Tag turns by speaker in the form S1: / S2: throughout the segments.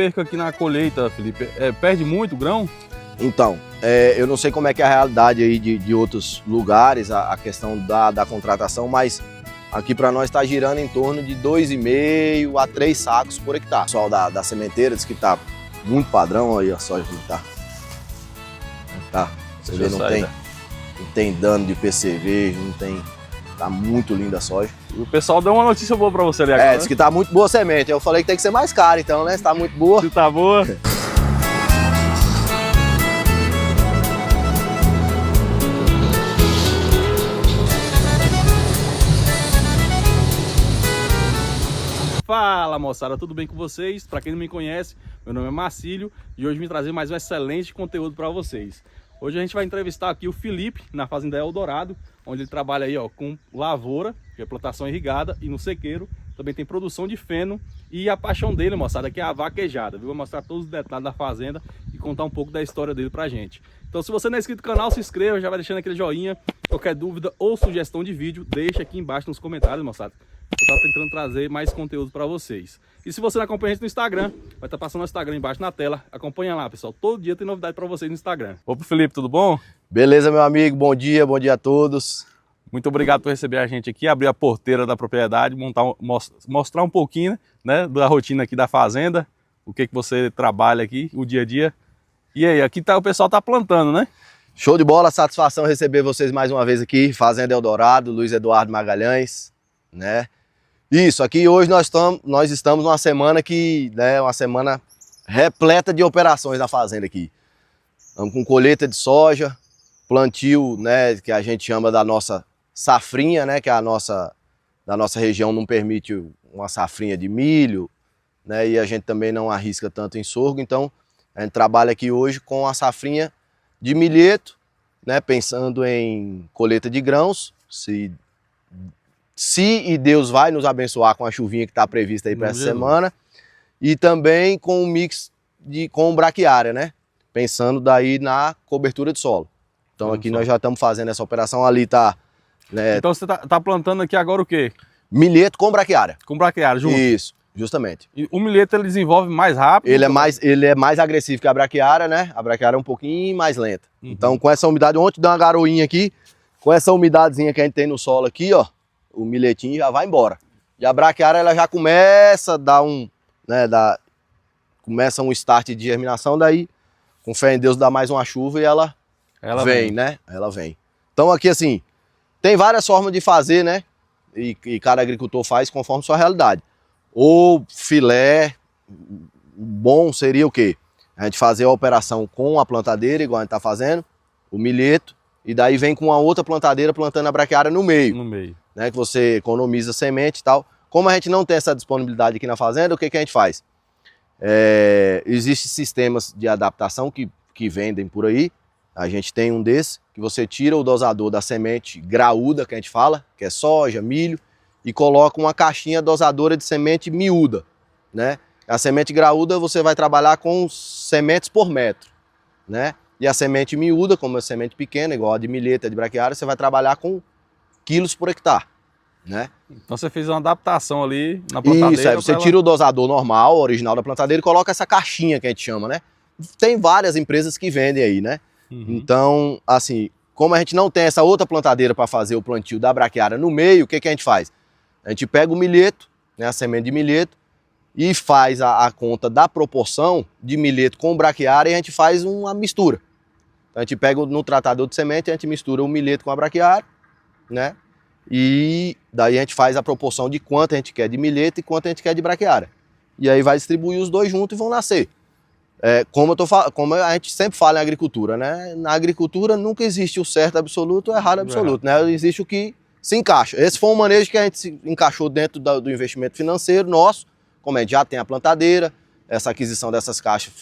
S1: Perca aqui na colheita, Felipe, perde muito grão?
S2: Então, eu não sei como é que é a realidade aí de outros lugares, a questão da contratação, mas aqui para nós está girando em torno de 2,5 a 3 sacos por hectare. O pessoal da sementeira diz que está muito padrão, aí a soja como tá. Você vê, não tem dano de PCV, não tem. Tá muito linda a soja.
S1: O pessoal deu uma notícia boa para você ali agora.
S2: Diz que tá muito boa a semente. Eu falei que tem que ser mais cara, então, né? Se tá muito boa.
S1: Se tá boa. Fala, moçada, tudo bem com vocês? Para quem não me conhece, meu nome é Marcílio e hoje vim trazer mais um excelente conteúdo para vocês. Hoje a gente vai entrevistar aqui o Felipe na Fazenda Eldorado, onde ele trabalha aí, ó, com lavoura, que é plantação irrigada, e no sequeiro também tem produção de feno. E a paixão dele, moçada, que é a vaquejada, viu? Vou mostrar todos os detalhes da fazenda e contar um pouco da história dele pra gente. Então, se você não é inscrito no canal, se inscreva, já vai deixando aquele joinha. Qualquer dúvida ou sugestão de vídeo, deixa aqui embaixo nos comentários, moçada. Eu tava tentando trazer mais conteúdo para vocês. E se você não acompanha a gente no Instagram, vai estar passando o Instagram embaixo na tela. Acompanha lá, pessoal. Todo dia tem novidade para vocês no Instagram. Opa, Felipe, tudo bom?
S2: Beleza, meu amigo. Bom dia a todos.
S1: Muito obrigado por receber a gente aqui, abrir a porteira da propriedade, mostrar um pouquinho, né, da rotina aqui da fazenda, o que você trabalha aqui, o dia a dia. E aí, aqui o pessoal tá plantando, né?
S2: Show de bola, satisfação receber vocês mais uma vez aqui, Fazenda Eldorado, Luiz Eduardo Magalhães, né? Isso, aqui hoje nós estamos numa semana que, né, uma semana repleta de operações na fazenda aqui. Estamos com colheita de soja, plantio, né, que a gente chama da nossa safrinha, né, que da nossa região não permite uma safrinha de milho, né, e a gente também não arrisca tanto em sorgo, então a gente trabalha aqui hoje com a safrinha de milheto, né, pensando em colheita de grãos, se e Deus vai nos abençoar com a chuvinha que está prevista aí para essa semana, e também com um mix com braquiária, né? Pensando daí na cobertura de solo. Então aqui nós já estamos fazendo essa operação, ali tá... Né,
S1: então você tá plantando aqui agora o quê?
S2: Milheto com braquiária.
S1: Com braquiária, junto?
S2: Isso, justamente.
S1: E o milheto ele desenvolve mais rápido?
S2: Ele é mais agressivo que a braquiária, né? A braquiária é um pouquinho mais lenta. Uhum. Então com essa umidade, ontem deu uma garoinha aqui, com essa umidadezinha que a gente tem no solo aqui, ó, o milhetinho já vai embora. E a braquiária ela já começa a dar começa um start de germinação, daí com fé em Deus dá mais uma chuva e ela vem, né? Ela vem. Então aqui assim, tem várias formas de fazer, né? E cada agricultor faz conforme sua realidade. Ou filé, bom seria o quê? A gente fazer a operação com a plantadeira, igual a gente tá fazendo, o milheto, e daí vem com uma outra plantadeira plantando a braquiária no meio.
S1: No meio.
S2: Né, que você economiza semente e tal. Como a gente não tem essa disponibilidade aqui na fazenda, o que a gente faz? Existem sistemas de adaptação que vendem por aí. A gente tem um desses, que você tira o dosador da semente graúda, que a gente fala, que é soja, milho, e coloca uma caixinha dosadora de semente miúda, né? A semente graúda você vai trabalhar com sementes por metro, né? E a semente miúda, como é semente pequena, igual a de milheta, de braquiária, você vai trabalhar com quilos por hectare, né?
S1: Então você fez uma adaptação ali na plantadeira.
S2: Isso, aí você tira o dosador normal, original da plantadeira, e coloca essa caixinha que a gente chama, né? Tem várias empresas que vendem aí, né? Uhum. Então, assim, como a gente não tem essa outra plantadeira para fazer o plantio da braquiária no meio, o que a gente faz? A gente pega o milheto, né, a semente de milheto, e faz a conta da proporção de milheto com braquiária, e a gente faz uma mistura. Então, a gente pega no tratador de semente, a gente mistura o milheto com a braquiária, né? E daí a gente faz a proporção de quanto a gente quer de milheto e quanto a gente quer de braquiária. E aí vai distribuir os dois juntos e vão nascer. Como a gente sempre fala em agricultura, né? Na agricultura nunca existe o certo absoluto ou o errado absoluto, né? Existe o que se encaixa. Esse foi um manejo que a gente se encaixou dentro do investimento financeiro nosso, como a gente já tem a plantadeira, essa aquisição dessas caixas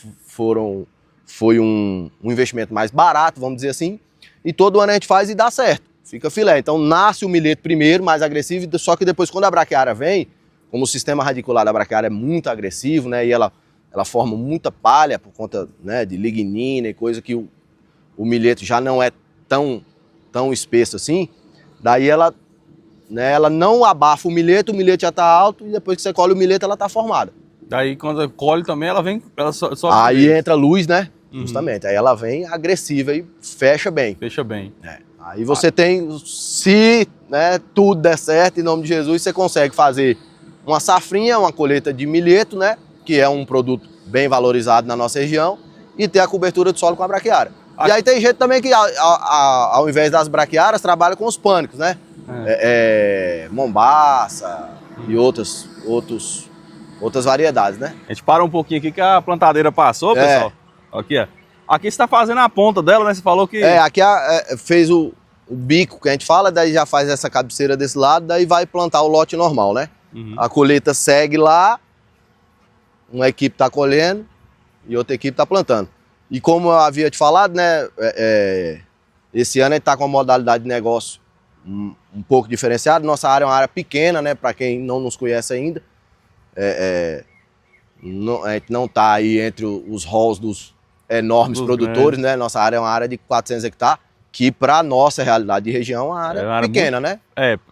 S2: foi um investimento mais barato, vamos dizer assim, e todo ano a gente faz e dá certo. Fica filé. Então nasce o milheto primeiro, mais agressivo, só que depois quando a braquiária vem, como o sistema radicular da braquiária é muito agressivo, né, e ela forma muita palha por conta, né, de lignina e coisa que o milheto já não é tão espesso assim, daí ela não abafa o milheto já está alto e depois que você colhe o milheto ela está formada.
S1: Daí quando colhe também, ela vem, ela sobe.
S2: Aí entra luz, né? Justamente. Aí ela vem agressiva e fecha bem.
S1: Fecha bem.
S2: Aí você tem, se né, tudo der certo, em nome de Jesus, você consegue fazer uma safrinha, uma colheita de milheto, né? Que é um produto bem valorizado na nossa região, e ter a cobertura do solo com a braquiária. E aí tem gente também que, ao invés das braquiárias, trabalha com os pânicos, né? Mombaça e outras variedades, né?
S1: A gente para um pouquinho aqui que a plantadeira passou, pessoal. Aqui, ó. Aqui você tá fazendo a ponta dela, né? Você falou que...
S2: Aqui fez o bico que a gente fala, daí já faz essa cabeceira desse lado, daí vai plantar o lote normal, né? A colheita segue lá, uma equipe tá colhendo e outra equipe tá plantando. E como eu havia te falado, né? Esse ano a gente tá com uma modalidade de negócio um pouco diferenciada. Nossa área é uma área pequena, né? Para quem não nos conhece ainda. A gente não tá aí entre os halls dos enormes produtores, né? Nossa área é uma área de 400 hectares, que para nossa realidade de região é uma área pequena, né?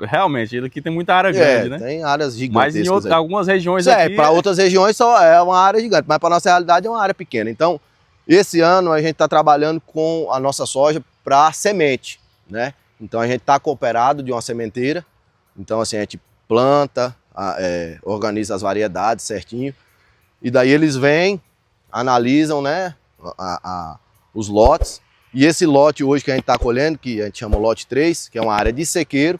S1: Realmente, aqui tem muita área grande, né?
S2: Tem áreas gigantescas.
S1: Mas em algumas regiões aqui...
S2: para outras regiões só é uma área gigante, mas para nossa realidade é uma área pequena. Então, esse ano a gente está trabalhando com a nossa soja para semente, né? Então a gente está cooperado de uma sementeira, então assim, a gente planta, organiza as variedades certinho, e daí eles vêm, analisam, né, os lotes, e esse lote hoje que a gente está colhendo, que a gente chama lote 3, que é uma área de sequeiro,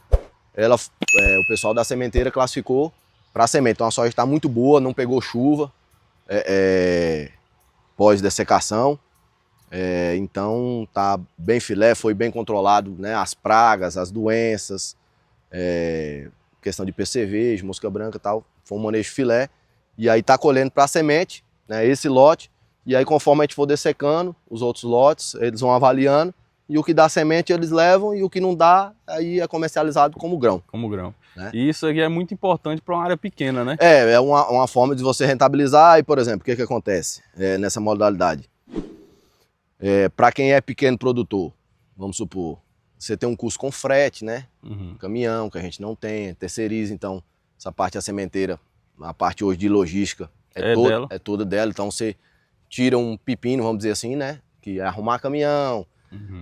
S2: o pessoal da sementeira classificou para semente. Então a soja está muito boa, não pegou chuva pós-dessecação, então tá bem filé, foi bem controlado, né, as pragas, as doenças, questão de percevejo, mosca branca e tal, foi um manejo filé, e aí tá colhendo para semente, né, esse lote. E aí, conforme a gente for dessecando os outros lotes, eles vão avaliando, e o que dá semente eles levam, e o que não dá, aí é comercializado como grão.
S1: Como grão.
S2: Né?
S1: E isso aqui é muito importante para uma área pequena, né?
S2: É uma forma de você rentabilizar. E, por exemplo, o que acontece nessa modalidade? Para quem é pequeno produtor, vamos supor, você tem um custo com frete, né? Caminhão, que a gente não tem, terceiriza, então, essa parte da sementeira, a parte hoje de logística, é toda dela, então você tira um pepino, vamos dizer assim, né? Que é arrumar caminhão.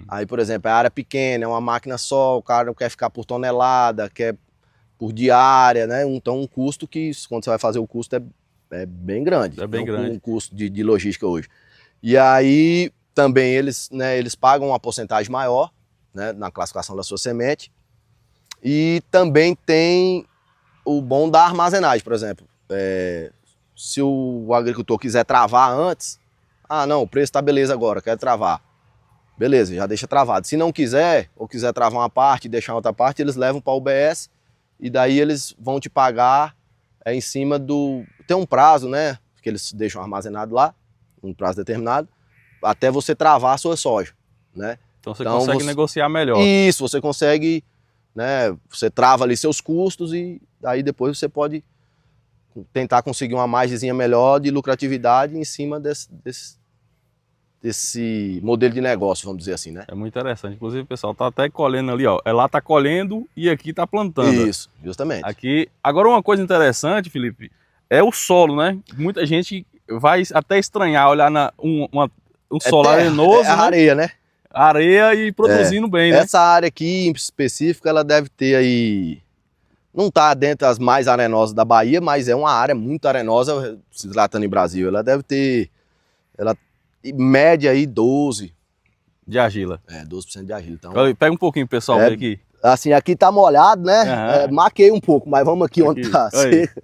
S2: Aí, por exemplo, é área pequena, é uma máquina só, o cara não quer ficar por tonelada, quer por diária, né? Então, um custo que, quando você vai fazer o custo, é bem grande.
S1: É bem grande.
S2: Um custo de logística hoje. E aí, também, eles pagam uma porcentagem maior, né? Na classificação da sua semente. E também tem o bom da armazenagem, por exemplo. Se o agricultor quiser travar antes, não, o preço está beleza agora, quero travar. Beleza, já deixa travado. Se não quiser, ou quiser travar uma parte e deixar outra parte, eles levam para o UBS e daí eles vão te pagar em cima do... Tem um prazo, né, que eles deixam armazenado lá, um prazo determinado, até você travar a sua soja, né?
S1: Então você consegue negociar melhor.
S2: Isso, você consegue, né, você trava ali seus custos e daí depois você pode tentar conseguir uma margenzinha melhor de lucratividade em cima desse modelo de negócio, vamos dizer assim, né?
S1: É muito interessante. Inclusive, o pessoal tá até colhendo ali, ó. Lá tá colhendo e aqui tá plantando.
S2: Isso, justamente.
S1: Aqui. Agora, uma coisa interessante, Felipe, é o solo, né? Muita gente vai até estranhar olhar um solo arenoso,
S2: né? Areia, né?
S1: Areia e produzindo bem, né?
S2: Essa área aqui, em específico, ela deve ter aí... Não está dentre as mais arenosas da Bahia, mas é uma área muito arenosa, se tratando em Brasil. Ela deve ter, média aí 12.
S1: De argila.
S2: 12% de argila. Então,
S1: pega um pouquinho, pessoal, ver aqui.
S2: Assim, aqui tá molhado, né? Maquei um pouco, mas vamos aqui onde tá seco.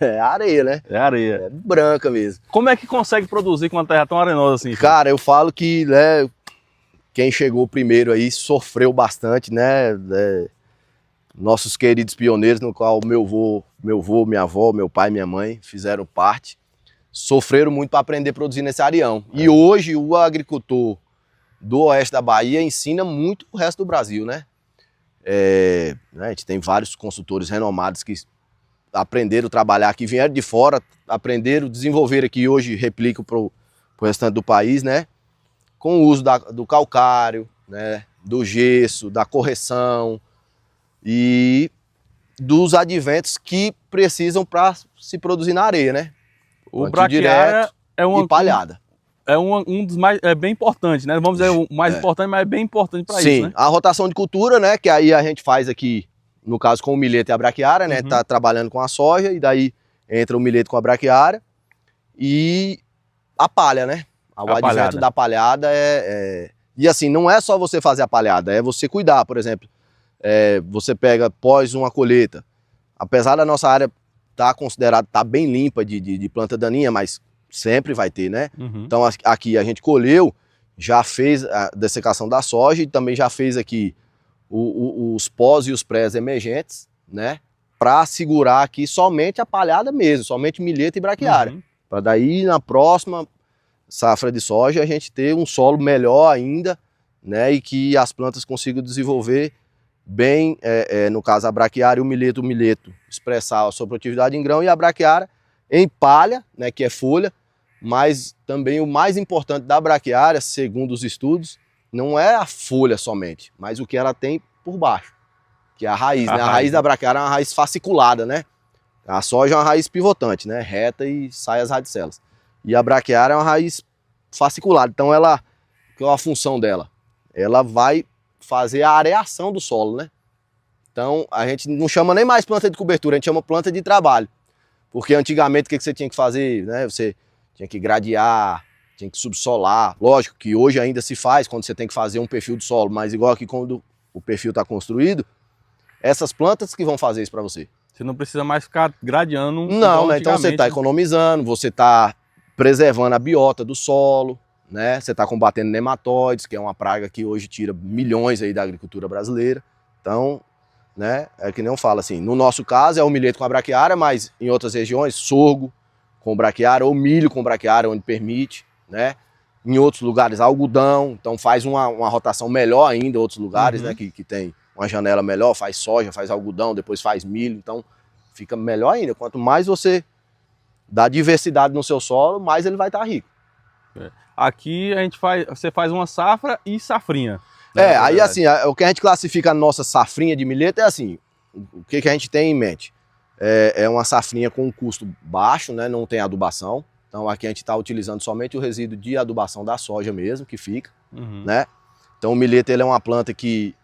S2: É areia, né?
S1: É areia.
S2: É branca mesmo.
S1: Como é que consegue produzir com uma terra tão arenosa assim?
S2: Cara, eu falo que, né, quem chegou primeiro aí sofreu bastante, né? Nossos queridos pioneiros, no qual meu avô, minha avó, meu pai, minha mãe fizeram parte, sofreram muito para aprender a produzir nesse areão. E hoje o agricultor do oeste da Bahia ensina muito o resto do Brasil, né? A gente tem vários consultores renomados que aprenderam a trabalhar aqui, vieram de fora, aprenderam, desenvolveram aqui e hoje replicam para o restante do país, né? Com o uso do calcário, né? Do gesso, da correção, e dos adventos que precisam para se produzir na areia, né?
S1: O braquiária
S2: e palhada.
S1: É um dos mais, é bem importante, né? Vamos dizer o mais importante, mas é bem importante para isso, né?
S2: Sim, a rotação de cultura, né? Que aí a gente faz aqui, no caso com o milheto e a braquiária, né? Tá trabalhando com a soja e daí entra o milheto com a braquiária e a palha, né? O advento da palhada E assim, não é só você fazer a palhada, é você cuidar, por exemplo. Você pega pós uma colheita, apesar da nossa área tá considerada, tá bem limpa de planta daninha, mas sempre vai ter, né? Então aqui a gente colheu, já fez a dessecação da soja e também já fez aqui os pós e os prés emergentes, né? Para segurar aqui somente a palhada mesmo, somente milheto e braquiária. Para daí na próxima safra de soja a gente ter um solo melhor ainda, né? E que as plantas consigam desenvolver bem, no caso a braquiária e o milheto expressar a sua produtividade em grão e a braquiária em palha, né, que é folha, mas também o mais importante da braquiária, segundo os estudos, não é a folha somente, mas o que ela tem por baixo, que é a raiz, né? A raiz da braquiária é uma raiz fasciculada, né? A soja é uma raiz pivotante, né? Reta e sai as radicelas. E a braquiária é uma raiz fasciculada, então ela, qual é a função dela? Ela vai fazer a areação do solo, né? Então a gente não chama nem mais planta de cobertura, a gente chama planta de trabalho. Porque antigamente o que você tinha que fazer, né? Você tinha que gradear, tinha que subsolar. Lógico que hoje ainda se faz quando você tem que fazer um perfil de solo, mas igual aqui quando o perfil está construído, essas plantas que vão fazer isso para você.
S1: Você não precisa mais ficar gradeando.
S2: Não, né? Então você está economizando, você está preservando a biota do solo, né? Você está combatendo nematóides, que é uma praga que hoje tira milhões aí da agricultura brasileira. Então, né? É que nem eu falo assim, no nosso caso é o milheto com a braquiária, mas em outras regiões, sorgo com braquiária ou milho com braquiária, onde permite, né? Em outros lugares, algodão, então faz uma rotação melhor ainda, outros lugares, né? Que tem uma janela melhor, faz soja, faz algodão, depois faz milho, então fica melhor ainda. Quanto mais você dá diversidade no seu solo, mais ele vai estar rico.
S1: Aqui você faz uma safra e safrinha.
S2: Aí assim, o que a gente classifica a nossa safrinha de milheto é assim, o que a gente tem em mente? É uma safrinha com um custo baixo, né? Não tem adubação. Então aqui a gente está utilizando somente o resíduo de adubação da soja mesmo, que fica, né? Então o milheto ele é uma planta que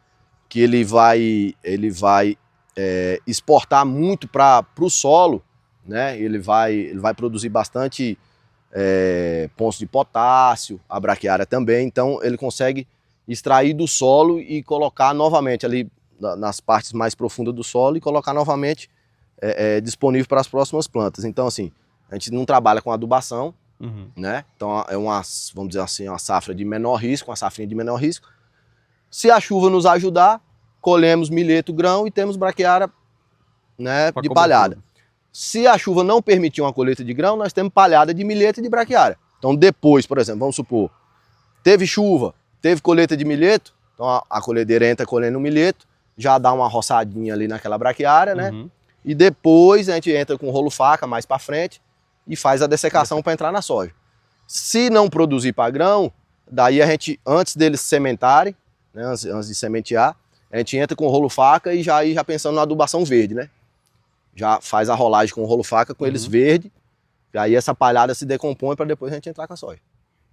S2: ele vai exportar muito para o solo, né? Ele vai produzir bastante pontos de potássio, a braquiária também, então ele consegue extrair do solo e colocar novamente ali nas partes mais profundas do solo e colocar novamente disponível para as próximas plantas. Então assim, a gente não trabalha com adubação, né? Então é vamos dizer assim, uma safra de menor risco, uma safrinha de menor risco. Se a chuva nos ajudar, colhemos milheto, grão e temos braquiária, né, de palhada. Se a chuva não permitir uma colheita de grão, nós temos palhada de milheto e de braquiária. Então depois, por exemplo, vamos supor, teve chuva, teve colheita de milheto, então a colhedeira entra colhendo o milheto, já dá uma roçadinha ali naquela braquiária, né? E depois a gente entra com rolo faca mais para frente e faz a dessecação para entrar na soja. Se não produzir para grão, daí a gente, antes deles sementarem, né, antes de sementear, a gente entra com rolo faca e já pensando na adubação verde, né? Já faz a rolagem com o rolo faca com eles verde, e aí essa palhada se decompõe para depois a gente entrar com a soja.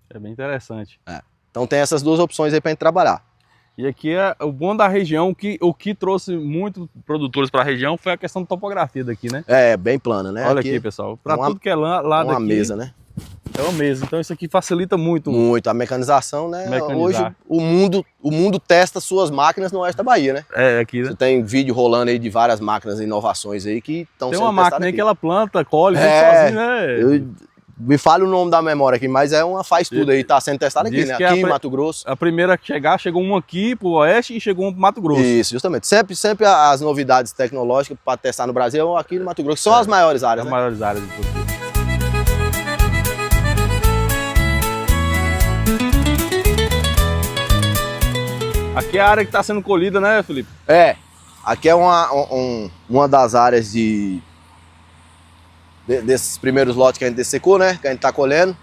S1: É bem interessante.
S2: Então tem essas duas opções aí para gente trabalhar.
S1: E aqui é o bom da região, o que trouxe muitos produtores para a região foi a questão da topografia daqui, né?
S2: Bem plana, né?
S1: Olha aqui, pessoal, para tudo que é lado aqui.
S2: Uma mesa, né?
S1: É uma mesa, então isso aqui facilita muito.
S2: Muito, a mecanização, né? Hoje o mundo testa suas máquinas no oeste da Bahia, né?
S1: Aqui, né?
S2: Você tem vídeo rolando aí de várias máquinas e inovações aí que estão sendo testadas.
S1: Tem uma máquina aí que ela planta, colhe, sozinho, né?
S2: Me fale o nome da memória aqui, mas uma faz tudo aí, tá sendo testada aqui, né? Aqui em Mato Grosso.
S1: A primeira a chegou uma aqui pro oeste e chegou uma pro Mato Grosso.
S2: Isso, justamente. Sempre as novidades tecnológicas para testar no Brasil aqui no Mato Grosso, que são as maiores áreas, né?
S1: As maiores áreas do produto. Aqui é a área que está sendo colhida, né, Felipe?
S2: Aqui é uma das áreas desses primeiros lotes que a gente dessecou, né? Que a gente está colhendo,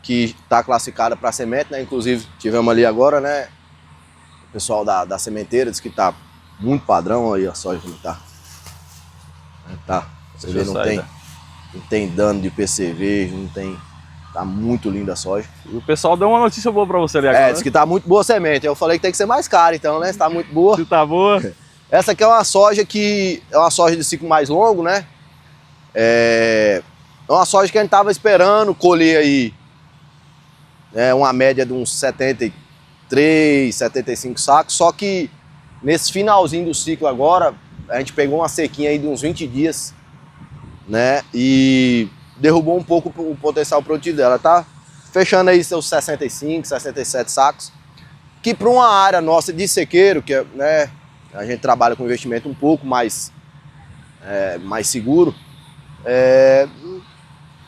S2: que está classificada para semente, né? Inclusive, tivemos ali agora, né? O pessoal da sementeira disse que está muito padrão aí a soja como está. Você vê, não tem dano de percevejo, não tem... Tá muito linda a soja.
S1: E o pessoal deu uma notícia boa pra você ali agora,
S2: Diz que tá muito boa a semente. Eu falei que tem que ser mais cara, então, né? Se tá muito boa.
S1: Se tá boa.
S2: Essa aqui é uma soja que é uma soja de ciclo mais longo, né? É uma soja que a gente tava esperando colher aí, né, uma média de uns 73, 75 sacos, só que nesse finalzinho do ciclo agora, a gente pegou uma sequinha aí de uns 20 dias, né? E derrubou um pouco o potencial produtivo dela, tá fechando aí seus 65, 67 sacos, que para uma área nossa de sequeiro, que né, a gente trabalha com investimento um pouco mais seguro,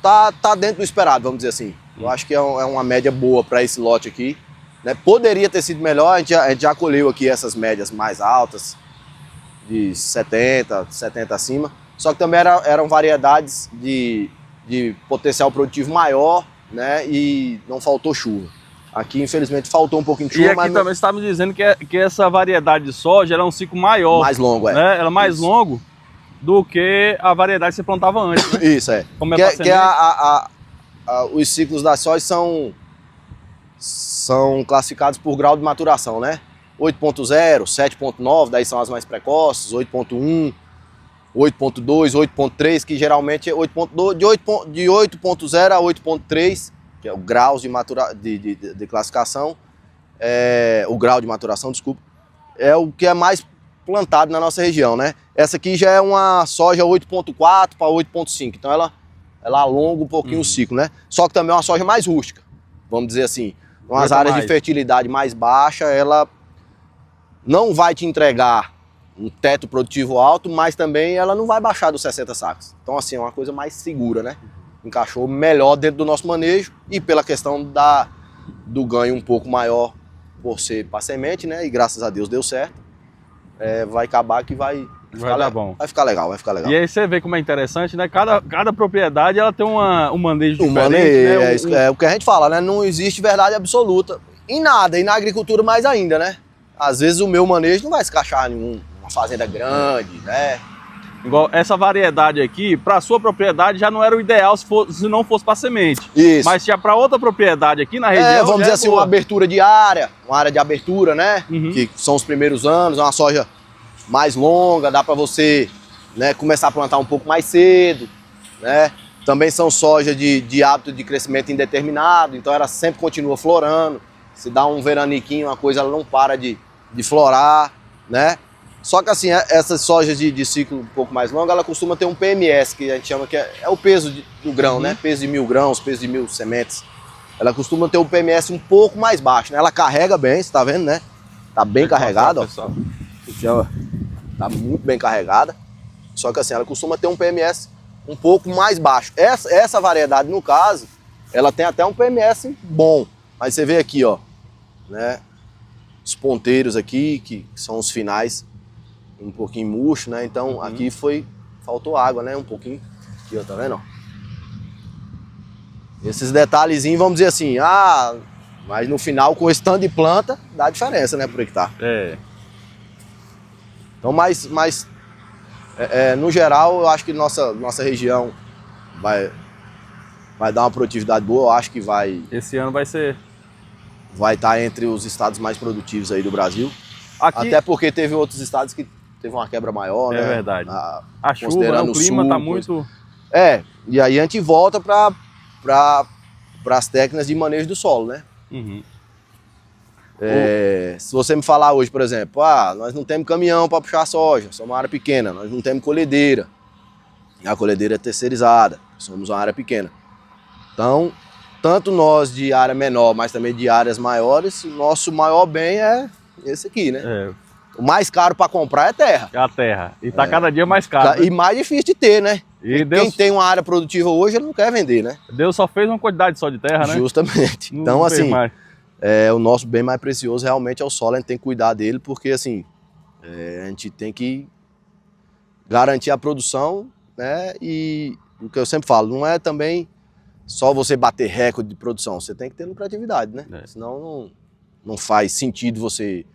S2: tá dentro do esperado, vamos dizer assim. Eu acho que é uma média boa para esse lote aqui, né? Poderia ter sido melhor, a gente já colheu aqui essas médias mais altas, de 70 acima, só que também eram variedades de potencial produtivo maior, né? E não faltou chuva. Aqui, infelizmente, faltou um pouquinho de chuva.
S1: E aqui também você está me dizendo que essa variedade de soja era um ciclo maior.
S2: Mais longo,
S1: né? Era mais longo do que a variedade que você plantava antes, né?
S2: Isso,
S1: Como
S2: os ciclos da soja são classificados por grau de maturação, né? 8.0, 7.9, daí são as mais precoces, 8.1, 8.2, 8.3, que geralmente é 8.2, de 8.0 a 8.3, que é o grau de classificação, o grau de maturação, desculpa, é o que é mais plantado na nossa região, né? Essa aqui já é uma soja 8.4 para 8.5, então ela alonga um pouquinho o ciclo, né? Só que também é uma soja mais rústica, vamos dizer assim. Umas áreas de fertilidade mais baixa, ela não vai te entregar um teto produtivo alto, mas também ela não vai baixar dos 60 sacos. Então assim, é uma coisa mais segura, né? Encaixou melhor dentro do nosso manejo e pela questão do ganho um pouco maior por ser para semente, né? E graças a Deus deu certo. Vai acabar que vai ficar legal.
S1: E aí você vê como é interessante, né? Cada propriedade ela tem um manejo diferente, né?
S2: É o que a gente fala, né? Não existe verdade absoluta em nada, e na agricultura mais ainda, né? Às vezes o meu manejo não vai se encaixar em uma fazenda grande, né?
S1: Igual essa variedade aqui, para sua propriedade já não era o ideal se não fosse para semente.
S2: Isso.
S1: Mas já para outra propriedade aqui na região.
S2: Vamos dizer assim, uma abertura de área, uma área de abertura, né? Que são os primeiros anos, é uma soja mais longa, dá para você, né, começar a plantar um pouco mais cedo, né? Também são soja de hábito de crescimento indeterminado, então ela sempre continua florando. Se dá um veraniquinho, uma coisa, ela não para de florar, né? Só que assim, essas sojas de ciclo um pouco mais longo, ela costuma ter um PMS, que a gente chama que é o peso do grão, né? Peso de 1000 grãos, peso de 1000 sementes. Ela costuma ter um PMS um pouco mais baixo, né? Ela carrega bem, você tá vendo, né? Tá bem carregada, ó. Tá muito bem carregada. Só que assim, ela costuma ter um PMS um pouco mais baixo. Essa variedade, no caso, ela tem até um PMS bom. Mas você vê aqui, ó, né? Os ponteiros aqui, que são os finais, um pouquinho murcho, né? Então aqui faltou água, né? Um pouquinho. Aqui, ó, tá vendo? Esses detalhezinhos, vamos dizer assim, mas no final, com esse tanto de planta, dá diferença, né, por hectare. Então, mas no geral, eu acho que nossa região vai dar uma produtividade boa, eu acho que
S1: Esse ano
S2: vai estar entre os estados mais produtivos aí do Brasil. Até porque teve outros estados que teve uma quebra maior, né?
S1: É verdade. A chuva, né? O clima tá muito...
S2: E aí a gente volta para as técnicas de manejo do solo, né? Se você me falar hoje, por exemplo, nós não temos caminhão para puxar soja, somos uma área pequena, nós não temos colhedeira, a colhedeira é terceirizada, somos uma área pequena. Então, tanto nós de área menor, mas também de áreas maiores, o nosso maior bem é esse aqui, né? O mais caro para comprar é terra.
S1: É a terra. E tá cada dia mais caro.
S2: E mais difícil de ter, né?
S1: E
S2: quem tem uma área produtiva hoje, ele não quer vender, né?
S1: Deus só fez uma quantidade só de terra, né?
S2: Justamente. Então, assim, o nosso bem mais precioso realmente é o solo, a gente tem que cuidar dele, porque, assim, a gente tem que garantir a produção, né? E o que eu sempre falo, não é também só você bater recorde de produção, você tem que ter lucratividade, né? Senão não faz sentido você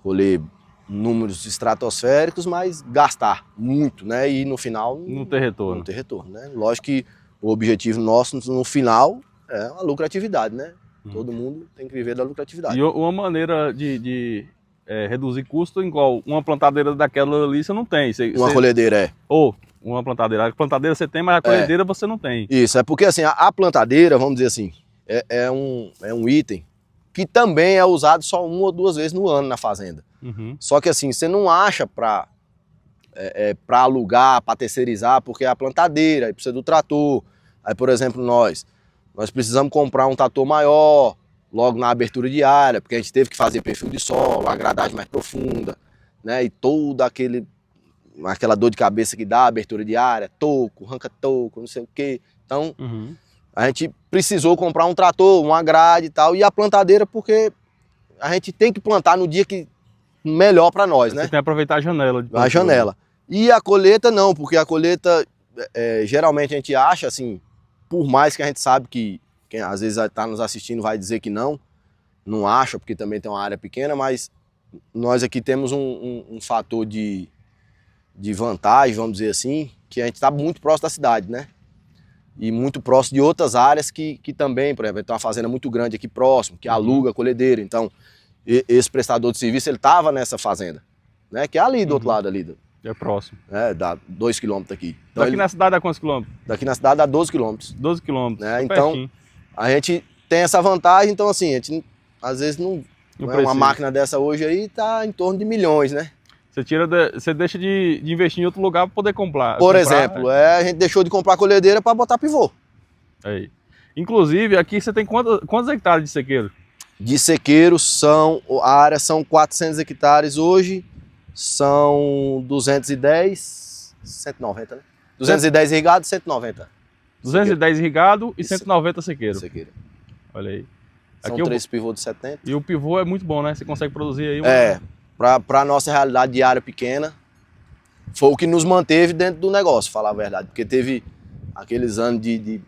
S2: colher números estratosféricos, mas gastar muito, né? E no final
S1: Não ter retorno.
S2: não ter retorno, né? Lógico que o objetivo nosso no final é a lucratividade, né? Todo mundo tem que viver da lucratividade.
S1: E uma maneira de reduzir custo igual uma plantadeira daquela ali você não tem.
S2: Uma colhedeira
S1: Ou uma plantadeira. A plantadeira você tem, mas a colhedeira você não tem.
S2: Isso, é porque assim, a plantadeira, vamos dizer assim, é um item que também é usado só 1 ou 2 vezes no ano na fazenda.
S1: Uhum.
S2: Só que assim, você não acha para alugar, para terceirizar, porque é a plantadeira, aí precisa do trator. Aí, por exemplo, nós precisamos comprar um trator maior, logo na abertura de área, porque a gente teve que fazer perfil de solo, uma gradagem mais profunda, né? E toda aquela dor de cabeça que dá a abertura de área, toco, arranca toco, não sei o quê. Então, a gente precisou comprar um trator, uma grade e tal, e a plantadeira porque a gente tem que plantar no dia que melhor para nós, né?
S1: Você tem que aproveitar a janela.
S2: A janela. E a colheita não, porque a colheita, geralmente a gente acha, assim, por mais que a gente sabe que quem às vezes está nos assistindo vai dizer que não acha, porque também tem uma área pequena, mas nós aqui temos um fator de vantagem, vamos dizer assim, que a gente está muito próximo da cidade, né? E muito próximo de outras áreas que também, por exemplo, tem uma fazenda muito grande aqui próximo, que aluga a colhedeira. Então, esse prestador de serviço, ele estava nessa fazenda, né? Que é ali do outro lado ali.
S1: É próximo.
S2: Dá 2 quilômetros daqui. Então,
S1: daqui na cidade dá quantos quilômetros?
S2: Daqui na cidade dá 12 quilômetros.
S1: 12 quilômetros.
S2: Né? Então, a gente tem essa vantagem, então assim, a gente às vezes não uma máquina dessa hoje aí tá em torno de milhões, né?
S1: Você deixa de investir em outro lugar para poder comprar.
S2: Por exemplo, a gente deixou de comprar colhedeira para botar pivô.
S1: Aí. Inclusive, aqui você tem quantos hectares de sequeiro?
S2: De sequeiro a área são 400 hectares hoje, são 210, 190, né? 210 irrigado, 190.
S1: 210 irrigado e 190 sequeiro. Olha aí.
S2: São
S1: aqui
S2: 3 pivôs de 70.
S1: E o pivô é muito bom, né? Você consegue produzir aí
S2: para a nossa realidade de área pequena, foi o que nos manteve dentro do negócio, falar a verdade. Porque teve aqueles anos de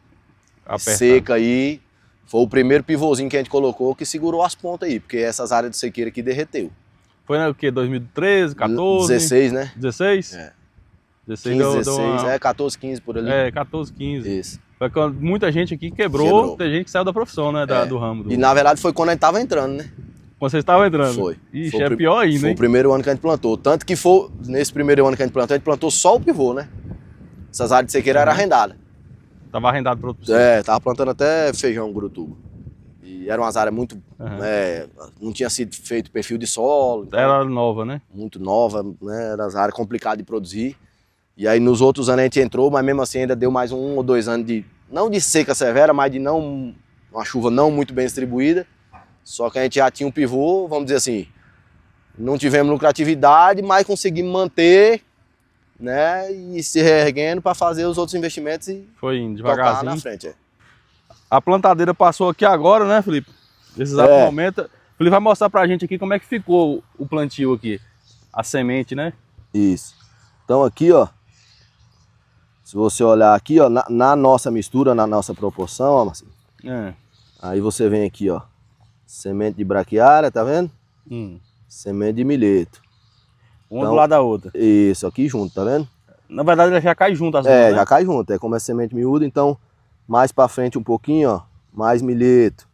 S2: seca aí, foi o primeiro pivôzinho que a gente colocou que segurou as pontas aí, porque essas áreas de sequeira aqui derreteu.
S1: Foi o quê? 2013, 14?
S2: 16, né?
S1: 16?
S2: 16 15, 16, 14, 15 por ali.
S1: 14, 15.
S2: Isso.
S1: Foi quando muita gente aqui quebrou, tem gente que saiu da profissão, né? Do ramo.
S2: E na verdade foi quando a gente tava entrando, né?
S1: Quando vocês estavam entrando?
S2: Foi.
S1: Ixi, foi pior ainda,
S2: Foi o primeiro ano que a gente plantou. Tanto que foi, nesse primeiro ano que a gente plantou só o pivô, né? Essas áreas de sequeira eram arrendadas.
S1: Tava arrendado para outro
S2: tava plantando até feijão gurutuba. E eram umas áreas muito... não tinha sido feito perfil de solo. Então,
S1: era nova, né?
S2: Muito nova, né? Era as áreas complicadas de produzir. E aí nos outros anos a gente entrou, mas mesmo assim ainda deu mais 1 ou 2 anos não de seca severa, mas de uma chuva não muito bem distribuída. Só que a gente já tinha um pivô, vamos dizer assim, não tivemos lucratividade, mas conseguimos manter, né, e se reerguendo para fazer os outros investimentos e
S1: foi indo devagarzinho
S2: tocar na frente.
S1: A plantadeira passou aqui agora, né, Felipe? Nesse exato momento. O Felipe vai mostrar pra gente aqui como é que ficou o plantio aqui, a semente, né?
S2: Isso. Então aqui, ó, se você olhar aqui, ó, na nossa mistura, na nossa proporção, ó, Marcinho, aí você vem aqui, ó, semente de braquiária, tá vendo? Semente de milheto.
S1: Uma do lado da outra.
S2: Isso, aqui junto, tá vendo?
S1: Na verdade, ela já cai junto as duas, né?
S2: Já cai junto. Como é semente miúda, então, mais pra frente um pouquinho, ó, mais milheto.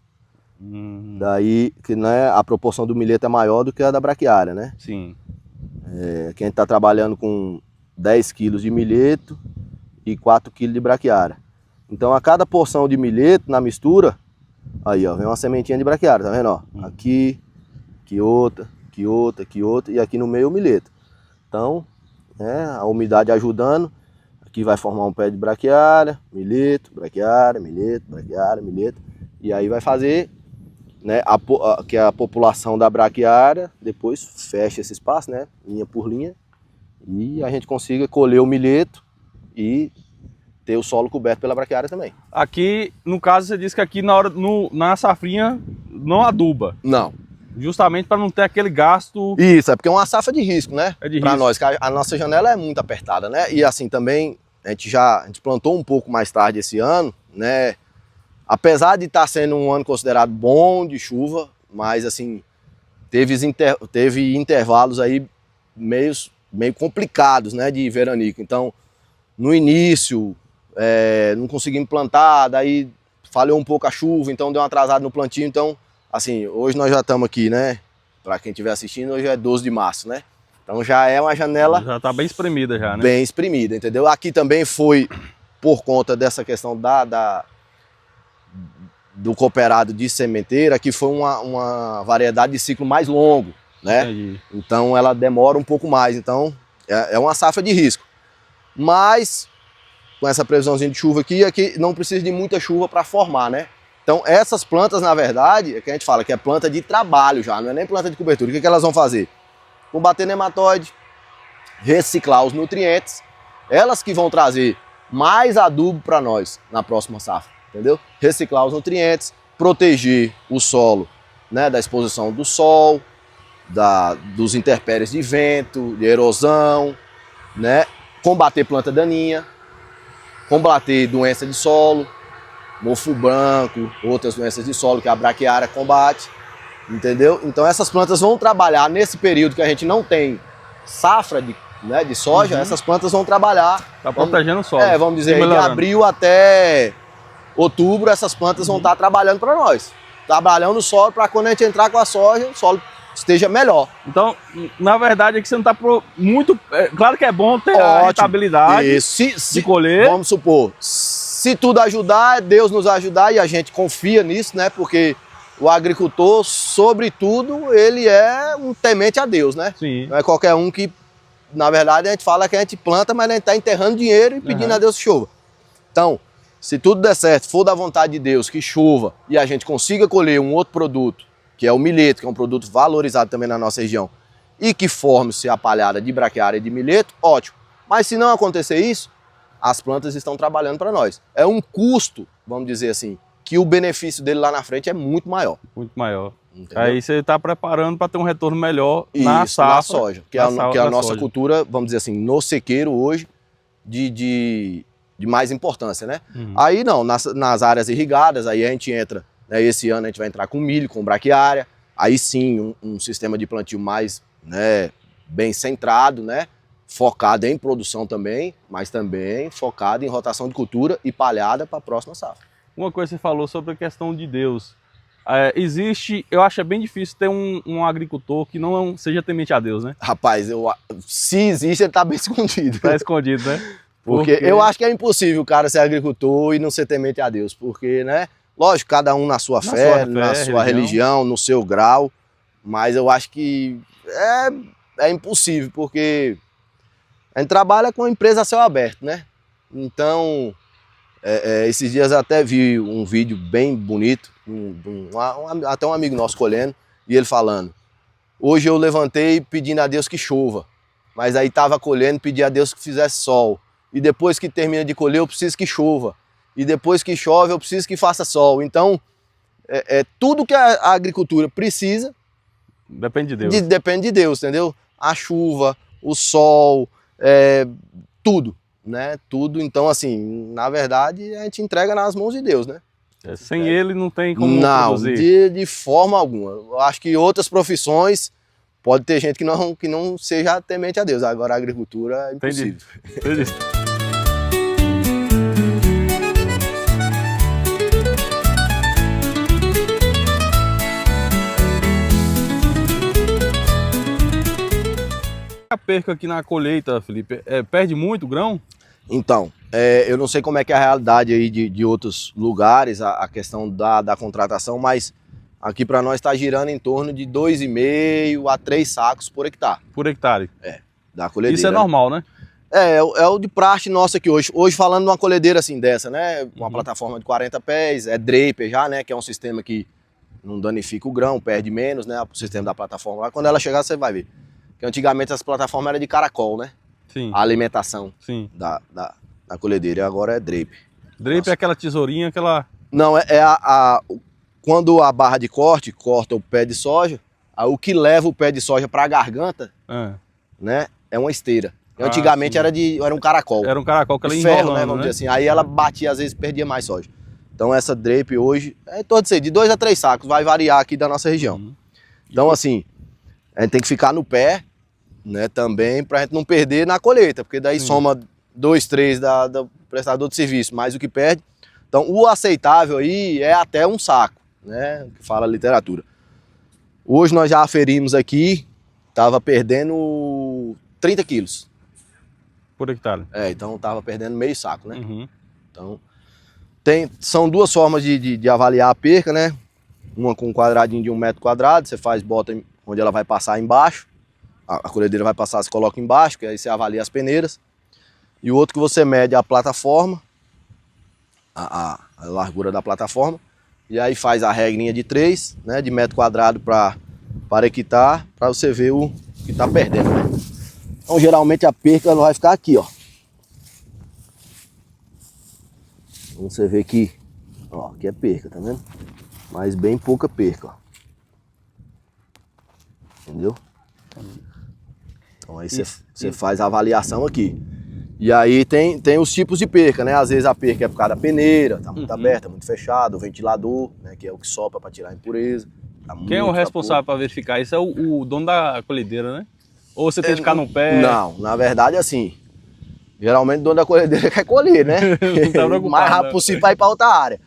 S2: Daí, que né, a proporção do milheto é maior do que a da braquiária, né?
S1: Sim.
S2: Aqui a gente tá trabalhando com 10 quilos de milheto e 4 quilos de braquiária. Então, a cada porção de milheto na mistura, aí, ó, vem uma sementinha de braquiária, tá vendo, ó? Aqui outra, aqui outra, aqui outra, e aqui no meio o milheto. Então, a umidade ajudando, aqui vai formar um pé de braquiária, milheto, braquiária, milheto, braquiária, milheto, e aí vai fazer, né, que a população da braquiária depois fecha esse espaço, né, linha por linha, e a gente consiga colher o milheto e ter o solo coberto pela braquiária também.
S1: Aqui, no caso, você disse que aqui na safrinha não aduba.
S2: Não.
S1: Justamente para não ter aquele gasto...
S2: Isso, é porque é uma safra de risco, né?
S1: É de
S2: para
S1: risco.
S2: nós, a nossa janela é muito apertada, né? E assim, também, a gente plantou um pouco mais tarde esse ano, né? Apesar de estar sendo um ano considerado bom de chuva, mas assim, teve intervalos aí meio complicados, né, de veranico. Então, no início, não conseguimos plantar, daí falhou um pouco a chuva, então deu uma atrasada no plantio. Então, assim, hoje nós já estamos aqui, né, para quem estiver assistindo, hoje é 12 de março, né? Então já é uma janela...
S1: Já está bem espremida já, né?
S2: Bem espremida, entendeu? Aqui também foi por conta dessa questão do cooperado de sementeira, que foi uma variedade de ciclo mais longo, né?
S1: Entendi.
S2: Então ela demora um pouco mais, então é uma safra de risco. Mas com essa previsãozinha de chuva aqui não precisa de muita chuva para formar, né? Então essas plantas, na verdade, é que a gente fala que é planta de trabalho já, não é nem planta de cobertura. O que elas vão fazer? Combater nematóide, reciclar os nutrientes, elas que vão trazer mais adubo para nós na próxima safra, entendeu? Reciclar os nutrientes, proteger o solo, né, da exposição do sol, dos intempéries de vento, de erosão, né, combater planta daninha, combater doença de solo, mofo branco, outras doenças de solo que a braquiária combate. Entendeu? Então essas plantas vão trabalhar nesse período que a gente não tem safra de soja, essas plantas vão trabalhar...
S1: Tá protegendo o solo.
S2: Vamos dizer, de abril até outubro, essas plantas vão estar trabalhando para nós. Trabalhando o solo para quando a gente entrar com a soja, o solo esteja melhor.
S1: Então, na verdade, é que você não está muito... claro que é bom ter a rentabilidade de colher.
S2: Vamos supor, se tudo ajudar, Deus nos ajudar e a gente confia nisso, né? Porque... o agricultor, sobretudo, ele é um temente a Deus, né?
S1: Sim.
S2: Não é qualquer um que, na verdade, a gente fala que a gente planta, mas a gente está enterrando dinheiro e pedindo a Deus que chova. Então, se tudo der certo, for da vontade de Deus que chova e a gente consiga colher um outro produto, que é o milheto, que é um produto valorizado também na nossa região, e que forme-se a palhada de braquiária e de milheto, ótimo. Mas se não acontecer isso, as plantas estão trabalhando para nós. É um custo, vamos dizer assim, que o benefício dele lá na frente é muito maior.
S1: Muito maior.
S2: Entendeu?
S1: Aí você está preparando para ter um retorno melhor
S2: isso,
S1: na safra.
S2: Na soja, que é a nossa soja. Cultura, vamos dizer assim, no sequeiro hoje, de mais importância, né? Aí não, nas áreas irrigadas, aí a gente entra, né, esse ano a gente vai entrar com milho, com braquiária, aí sim um sistema de plantio mais, né, bem centrado, né? Focado em produção também, mas também focado em rotação de cultura e palhada para a próxima safra.
S1: Uma coisa que você falou sobre a questão de Deus. Existe, eu acho bem difícil ter um agricultor que não seja temente a Deus, né?
S2: Rapaz, se existe, ele tá bem escondido.
S1: Tá escondido, né?
S2: Porque eu acho que é impossível o cara ser agricultor e não ser temente a Deus. Porque, né? Lógico, cada um na sua fé, na sua religião, no seu grau. Mas eu acho que é impossível, porque a gente trabalha com empresa a céu aberto, né? Então... esses dias eu até vi um vídeo bem bonito, até um amigo nosso colhendo, e ele falando: hoje eu levantei pedindo a Deus que chova, mas aí estava colhendo, pedi a Deus que fizesse sol, e depois que termina de colher eu preciso que chova, e depois que chove eu preciso que faça sol. Então, tudo que a agricultura precisa...
S1: depende de Deus.
S2: Depende de Deus, entendeu? A chuva, o sol, tudo. Né, tudo, então assim, na verdade a gente entrega nas mãos de Deus, né?
S1: Sem ele não tem como produzir.
S2: Não, de forma alguma. Eu acho que outras profissões, pode ter gente que não seja temente a Deus, agora a agricultura é impossível.
S1: Entendi. A perca aqui na colheita, Felipe, perde muito grão?
S2: Então, eu não sei como é que é a realidade aí de outros lugares, a questão da contratação, mas aqui para nós está girando em torno de 2,5 a 3 sacos por hectare.
S1: Por hectare?
S2: Da colhedeira.
S1: Isso é normal, né?
S2: É o de praxe nossa aqui hoje. Hoje falando de uma colhedeira assim dessa, né? Uma plataforma de 40 pés, draper já, né? Que é um sistema que não danifica o grão, perde menos, né? O sistema da plataforma lá. Quando ela chegar, você vai ver. Porque antigamente as plataformas eram de caracol, né?
S1: Sim.
S2: A alimentação da colhedeira. E agora é draper.
S1: Draper é aquela tesourinha, aquela...
S2: Não, quando a barra de corte corta o pé de soja, o que leva o pé de soja para a garganta, né? É uma esteira. Antigamente era um caracol.
S1: Era um caracol que ela
S2: ferro,
S1: enrolando,
S2: né? Vamos dizer assim. Aí ela batia, às vezes perdia mais soja. Então essa drape hoje é todo de 2 a 3 sacos, vai variar aqui da nossa região. Então assim, a gente tem que ficar no pé, né, também, pra gente não perder na colheita, porque daí soma 2, 3 do prestador de serviço, mais o que perde. Então, o aceitável aí é até um saco, né, que fala a literatura. Hoje nós já aferimos aqui, tava perdendo 30 quilos.
S1: Por hectare.
S2: Então tava perdendo meio saco, né?
S1: Uhum.
S2: Então, são duas formas de avaliar a perca, né? Uma com um quadradinho de 1 metro quadrado, você bota onde ela vai passar embaixo, a colhedeira vai passar, você coloca embaixo, que aí você avalia as peneiras. E o outro que você mede a plataforma, a largura da plataforma, e aí faz a regrinha de 3, né? De metro quadrado para hectare, para você ver o que tá perdendo, né? Então geralmente a perca ela vai ficar aqui, ó. Você vê que, ó, aqui é perca, tá vendo? Mas bem pouca perca, ó. Entendeu? Então aí você faz a avaliação aqui. E aí tem os tipos de perca, né? Às vezes a perca é por causa da peneira, tá muito aberta, muito fechada, o ventilador, né? Que é o que sopra para tirar a impureza. Tá.
S1: Quem é o responsável para verificar isso? É o dono da colhedeira, né? Ou você tem que ficar no pé?
S2: Não, na verdade assim, geralmente o dono da colhedeira quer colher, né?
S1: Não tá preocupado,
S2: o mais rápido possível para ir para outra área.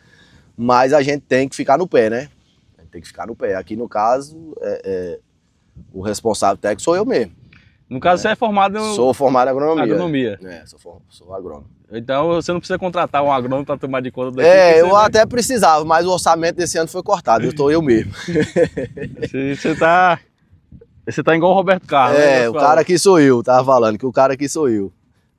S2: Mas a gente tem que ficar no pé, né? A gente tem que ficar no pé. Aqui no caso, o responsável técnico sou eu mesmo.
S1: No caso, você é formado...
S2: Sou formado em agronomia.
S1: Agronomia.
S2: Sou agrônomo.
S1: Então você não precisa contratar um agrônomo para tomar de conta daqui.
S2: Eu até precisava, mas o orçamento desse ano foi cortado. Eu estou eu mesmo.
S1: Você tá igual o Roberto Carlos.
S2: O cara aqui sou eu, tava falando que o cara aqui sou eu.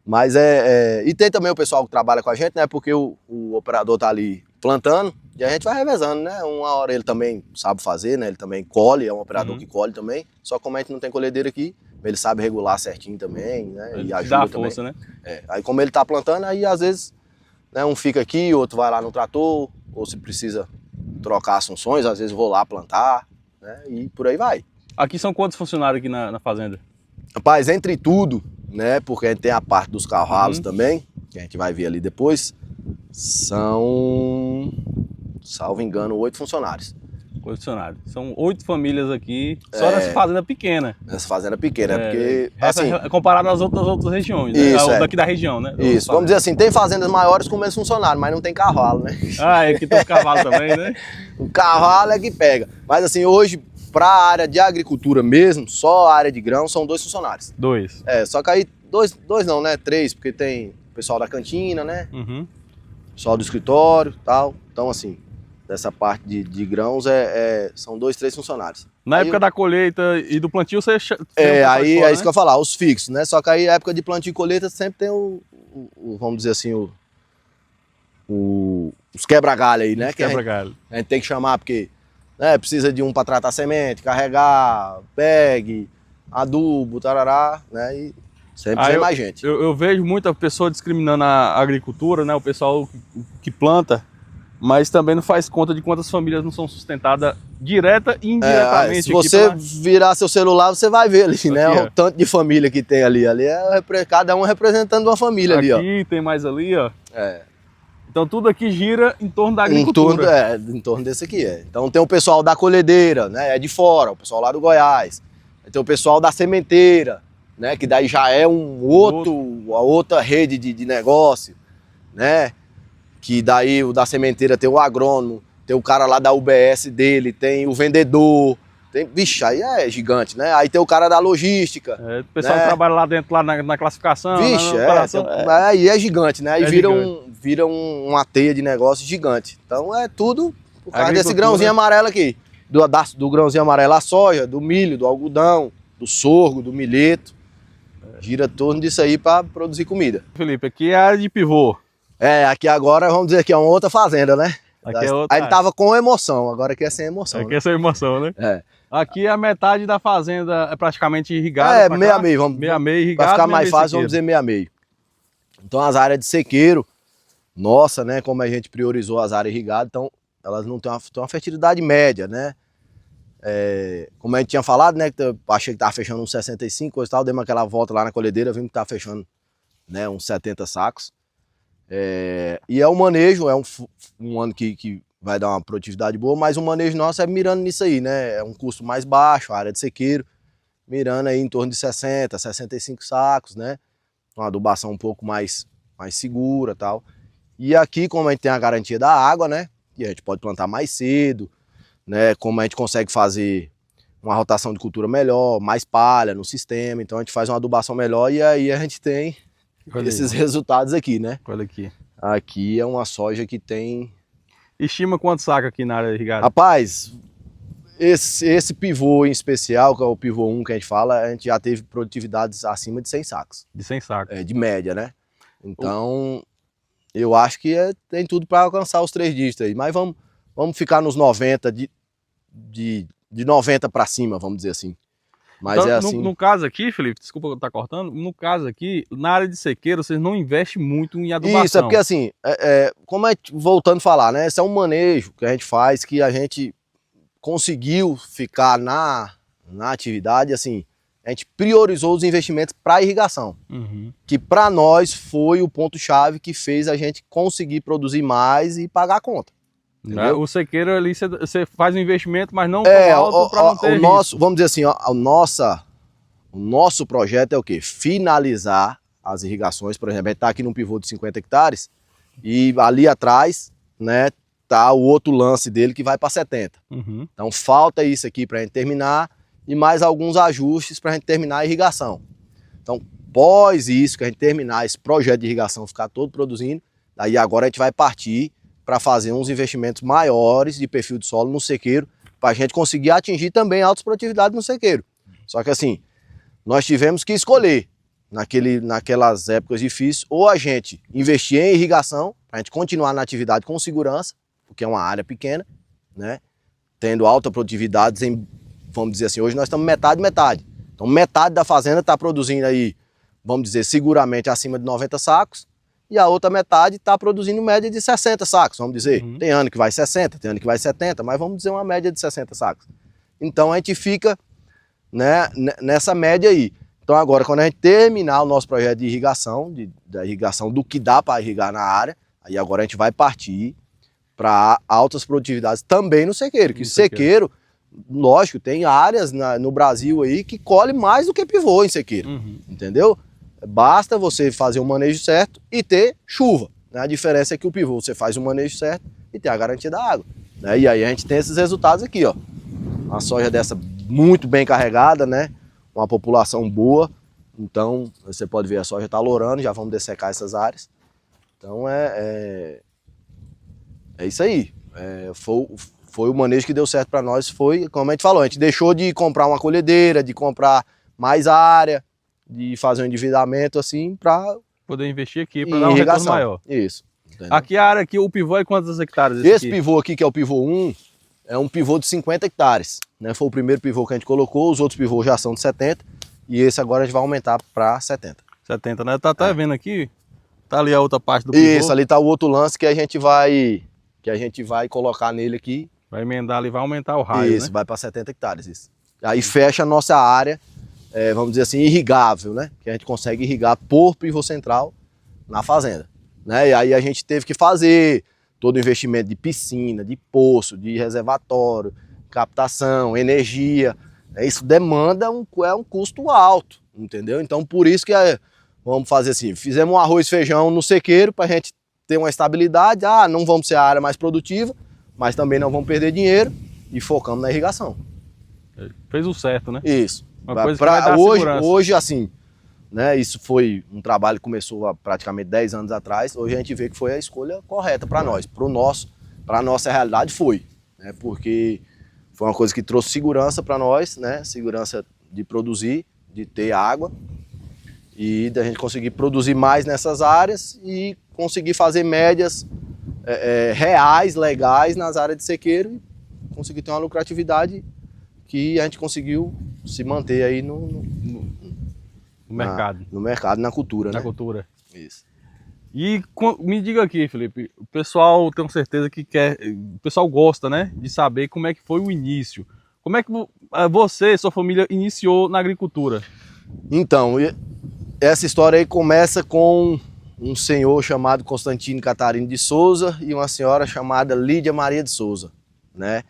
S2: Mas e tem também o pessoal que trabalha com a gente, né? Porque o operador tá ali plantando e a gente vai revezando, né? Uma hora ele também sabe fazer, né? Ele também colhe, é um operador que colhe também. Só como a gente não tem colhedeira aqui, ele sabe regular certinho também, né?
S1: Ele
S2: e ajuda
S1: dá força,
S2: também.
S1: né?
S2: Aí como ele tá plantando, aí às vezes, né, um fica aqui, outro vai lá no trator, ou se precisa trocar as funções, às vezes vou lá plantar, né? E por aí vai.
S1: Aqui são quantos funcionários aqui na fazenda?
S2: Rapaz, entre tudo, né? Porque a gente tem a parte dos cavalos também, que a gente vai ver ali depois. São, salvo engano, 8 funcionários.
S1: 8 funcionários. São 8 famílias aqui, só nessa fazenda pequena.
S2: Nessa fazenda pequena, porque assim,
S1: comparado às outras regiões, né?
S2: Isso,
S1: daqui da região, né?
S2: Isso, vamos dizer assim, tem fazendas maiores com menos funcionários, mas não tem cavalo, né?
S1: Aqui tem os cavalos também, né?
S2: O cavalo é que pega. Mas assim, hoje, para a área de agricultura mesmo, só a área de grão, são 2 funcionários.
S1: 2.
S2: Só que aí, dois não, né? 3, porque tem o pessoal da cantina, né? Pessoal do escritório e tal. Então, assim, dessa parte de grãos são 2, 3 funcionários.
S1: Na época da colheita e do plantio, você
S2: aí é isso que eu ia falar, os fixos, né? Só que aí, na época de plantio e colheita, sempre tem vamos dizer assim, os quebra-galho aí, né?
S1: Quebra-galho.
S2: A gente tem que chamar, porque... precisa de um para tratar semente, carregar, pegue, adubo, tarará, né? E sempre tem mais gente.
S1: Eu vejo muita pessoa discriminando a agricultura, né? O pessoal que planta, mas também não faz conta de quantas famílias não são sustentadas direta e indiretamente.
S2: Se você virar seu celular, você vai ver ali, né? O tanto de família que tem ali. Ali cada um representando uma família ali, ó.
S1: Aqui tem mais ali, ó. Então tudo aqui gira em torno da
S2: agricultura. Em torno desse aqui, Então tem o pessoal da colhedeira, né? É de fora, o pessoal lá do Goiás. Tem o pessoal da sementeira, né? Que daí já é a outra rede de negócio, né? Que daí o da sementeira tem o agrônomo, tem o cara lá da UBS dele, tem o vendedor. Vixe, aí é gigante, né? Aí tem o cara da logística.
S1: O pessoal que trabalha lá dentro, lá na classificação.
S2: Vixe, aí é gigante, né? Aí vira uma teia de negócio gigante. Então é tudo por causa desse grãozinho amarelo aqui. Do grãozinho amarelo a soja, do milho, do algodão, do sorgo, do milheto. Gira torno disso aí para produzir comida.
S1: Felipe, aqui é a área de pivô.
S2: Aqui agora, vamos dizer que é uma outra fazenda, né?
S1: Aqui é outra.
S2: Aí tava com emoção, agora aqui é sem emoção.
S1: Aqui é sem emoção, né? Aqui a metade da fazenda é praticamente irrigada.
S2: Meio a meio,
S1: meio a meio irrigado.
S2: Para ficar mais fácil, vamos dizer meio a meio. Então as áreas de sequeiro, nossa, né? Como a gente priorizou as áreas irrigadas, então elas não têm uma fertilidade média, né? Como a gente tinha falado, né? Que eu achei que tava fechando uns 65, coisa e tal, demos aquela volta lá na colhedeira, vimos que tava fechando, né, uns 70 sacos. E é um manejo, é um ano que vai dar uma produtividade boa, mas o manejo nosso é mirando nisso aí, né? É um custo mais baixo, a área de sequeiro. mirando aí em torno de 60, 65 sacos, né? Uma adubação um pouco mais segura e tal. E aqui, como a gente tem a garantia da água, né? E a gente pode plantar mais cedo, né? Como a gente consegue fazer uma rotação de cultura melhor, mais palha no sistema, então a gente faz uma adubação melhor e aí a gente tem esses resultados aqui, né?
S1: Olha aqui.
S2: Aqui é uma soja que tem...
S1: Estima quanto saca aqui na área irrigada?
S2: Rapaz, esse pivô em especial, que é o pivô 1 que a gente fala, a gente já teve produtividades acima de 100 sacos.
S1: De 100 sacos.
S2: De média, né? Então, eu acho que tem tudo para alcançar os 3 dígitos aí. Mas vamos ficar nos 90, de 90 para cima, vamos dizer assim. Mas
S1: então,
S2: é assim...
S1: No caso aqui, Felipe, desculpa eu estar cortando, no caso aqui, na área de sequeiro, vocês não investem muito em adubação.
S2: Isso, é porque assim, como voltando a falar, né? Esse é um manejo que a gente faz, que a gente conseguiu ficar na atividade, assim, a gente priorizou os investimentos para irrigação, que para nós foi o ponto-chave que fez a gente conseguir produzir mais e pagar a conta. Entendeu?
S1: O sequeiro ali, você faz um investimento, mas não tão alto para não ter risco.
S2: Vamos dizer assim, o nosso projeto é o quê? Finalizar as irrigações. Por exemplo, a gente está aqui num pivô de 50 hectares e ali atrás, né, tá o outro lance dele que vai para 70. Então falta isso aqui para a gente terminar e mais alguns ajustes para a gente terminar a irrigação. Então, após isso, que a gente terminar esse projeto de irrigação, ficar todo produzindo, daí agora a gente vai partir para fazer uns investimentos maiores de perfil de solo no sequeiro, para a gente conseguir atingir também altas produtividades no sequeiro. Só que assim, nós tivemos que escolher, naquelas épocas difíceis, ou a gente investir em irrigação, para a gente continuar na atividade com segurança, porque é uma área pequena, né? Tendo alta produtividade, vamos dizer assim, hoje nós estamos metade. Então metade da fazenda está produzindo aí, vamos dizer, seguramente acima de 90 sacos, e a outra metade está produzindo média de 60 sacos, vamos dizer. Tem ano que vai 60, tem ano que vai 70, mas vamos dizer uma média de 60 sacos. Então a gente fica, né, nessa média aí. Então agora, quando a gente terminar o nosso projeto de irrigação, da irrigação do que dá para irrigar na área, aí agora a gente vai partir para altas produtividades também no sequeiro. Que o sequeiro, lógico, tem áreas no Brasil aí que colhe mais do que pivô em sequeiro, entendeu? Basta você fazer o manejo certo e ter chuva, né? A diferença é que o pivô você faz o manejo certo e tem a garantia da água, né? E aí a gente tem esses resultados aqui, ó. Uma soja dessa muito bem carregada, né? Uma população boa. Então você pode ver, a soja está lourando, já vamos dessecar essas áreas. Então é isso aí. Foi o manejo que deu certo para nós. Foi, como a gente falou, a gente deixou de comprar uma colhedeira, de comprar mais área, de fazer um endividamento assim para
S1: poder investir aqui, para dar um retorno maior.
S2: Isso. Entendeu?
S1: Aqui a área aqui, o pivô é quantos hectares?
S2: Esse pivô aqui, que é o pivô 1, é um pivô de 50 hectares. Né? Foi o primeiro pivô que a gente colocou, os outros pivôs já são de 70, e esse agora a gente vai aumentar para 70.
S1: 70, né? Tá até vendo aqui, tá ali a outra parte do pivô.
S2: Isso, ali tá o outro lance que a gente vai colocar nele aqui.
S1: Vai emendar ali, vai aumentar o raio,
S2: isso,
S1: né?
S2: vai para 70 hectares, isso. Aí fecha a nossa área, vamos dizer assim, irrigável, né? Que a gente consegue irrigar por pivô central na fazenda, né? E aí a gente teve que fazer todo o investimento de piscina, de poço, de reservatório, captação, energia. Isso demanda um custo alto, entendeu? Então por isso que vamos fazer assim, fizemos um arroz e feijão no sequeiro para a gente ter uma estabilidade. Não vamos ser a área mais produtiva, mas também não vamos perder dinheiro e focamos na irrigação.
S1: Fez o certo, né?
S2: Isso.
S1: Uma coisa que vai dar segurança.
S2: Hoje, assim, né, isso foi um trabalho que começou há praticamente 10 anos atrás. Hoje a gente vê que foi a escolha correta para nós. Para a nossa realidade foi. Né, porque foi uma coisa que trouxe segurança para nós, né? Segurança de produzir, de ter água. E da gente conseguir produzir mais nessas áreas e conseguir fazer médias reais, legais nas áreas de sequeiro e conseguir ter uma lucratividade que a gente conseguiu se manter aí no
S1: mercado.
S2: No mercado, na cultura,
S1: na
S2: né?
S1: cultura.
S2: Isso.
S1: E me diga aqui, Felipe, o pessoal, tenho certeza que o pessoal gosta, né, de saber como é que foi o início. Como é que você e sua família iniciou na agricultura? Então,
S2: essa história aí começa com um senhor chamado Constantino Catarino de Souza e uma senhora chamada Lídia Maria de Souza, né?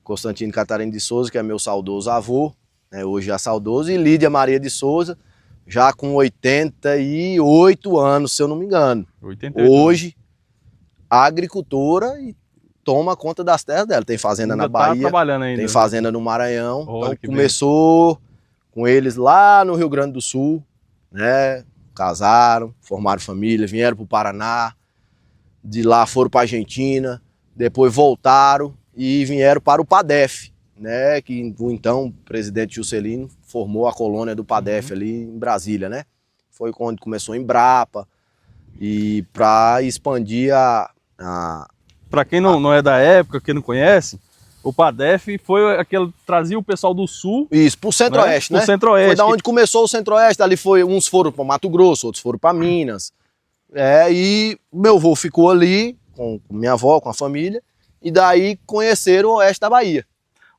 S2: Constantino Catarino de Souza, que é meu saudoso avô, né, hoje já saudoso, e Lídia Maria de Souza, já com 88 anos, se eu não me engano.
S1: 88
S2: hoje, agricultora e toma conta das terras dela. Tem fazenda
S1: ainda
S2: na Bahia,
S1: trabalhando ainda,
S2: tem fazenda no Maranhão.
S1: Olha,
S2: Então começou com eles lá no Rio Grande do Sul, né? Casaram, formaram família, vieram para o Paraná, de lá foram para a Argentina, depois voltaram e vieram para o PADEF, né? Que o então presidente Juscelino formou a colônia do PADEF ali em Brasília, né? Foi quando começou a Embrapa e para expandir
S1: Para quem não é da época, quem não conhece, o PADEF foi aquele que trazia o pessoal do sul.
S2: Isso, pro Centro-Oeste, né?
S1: Pro Centro-Oeste.
S2: Foi da onde começou o Centro-Oeste, ali foi, uns foram para Mato Grosso, outros foram para Minas. E meu avô ficou ali com minha avó, com a família, e daí conheceram o oeste da Bahia.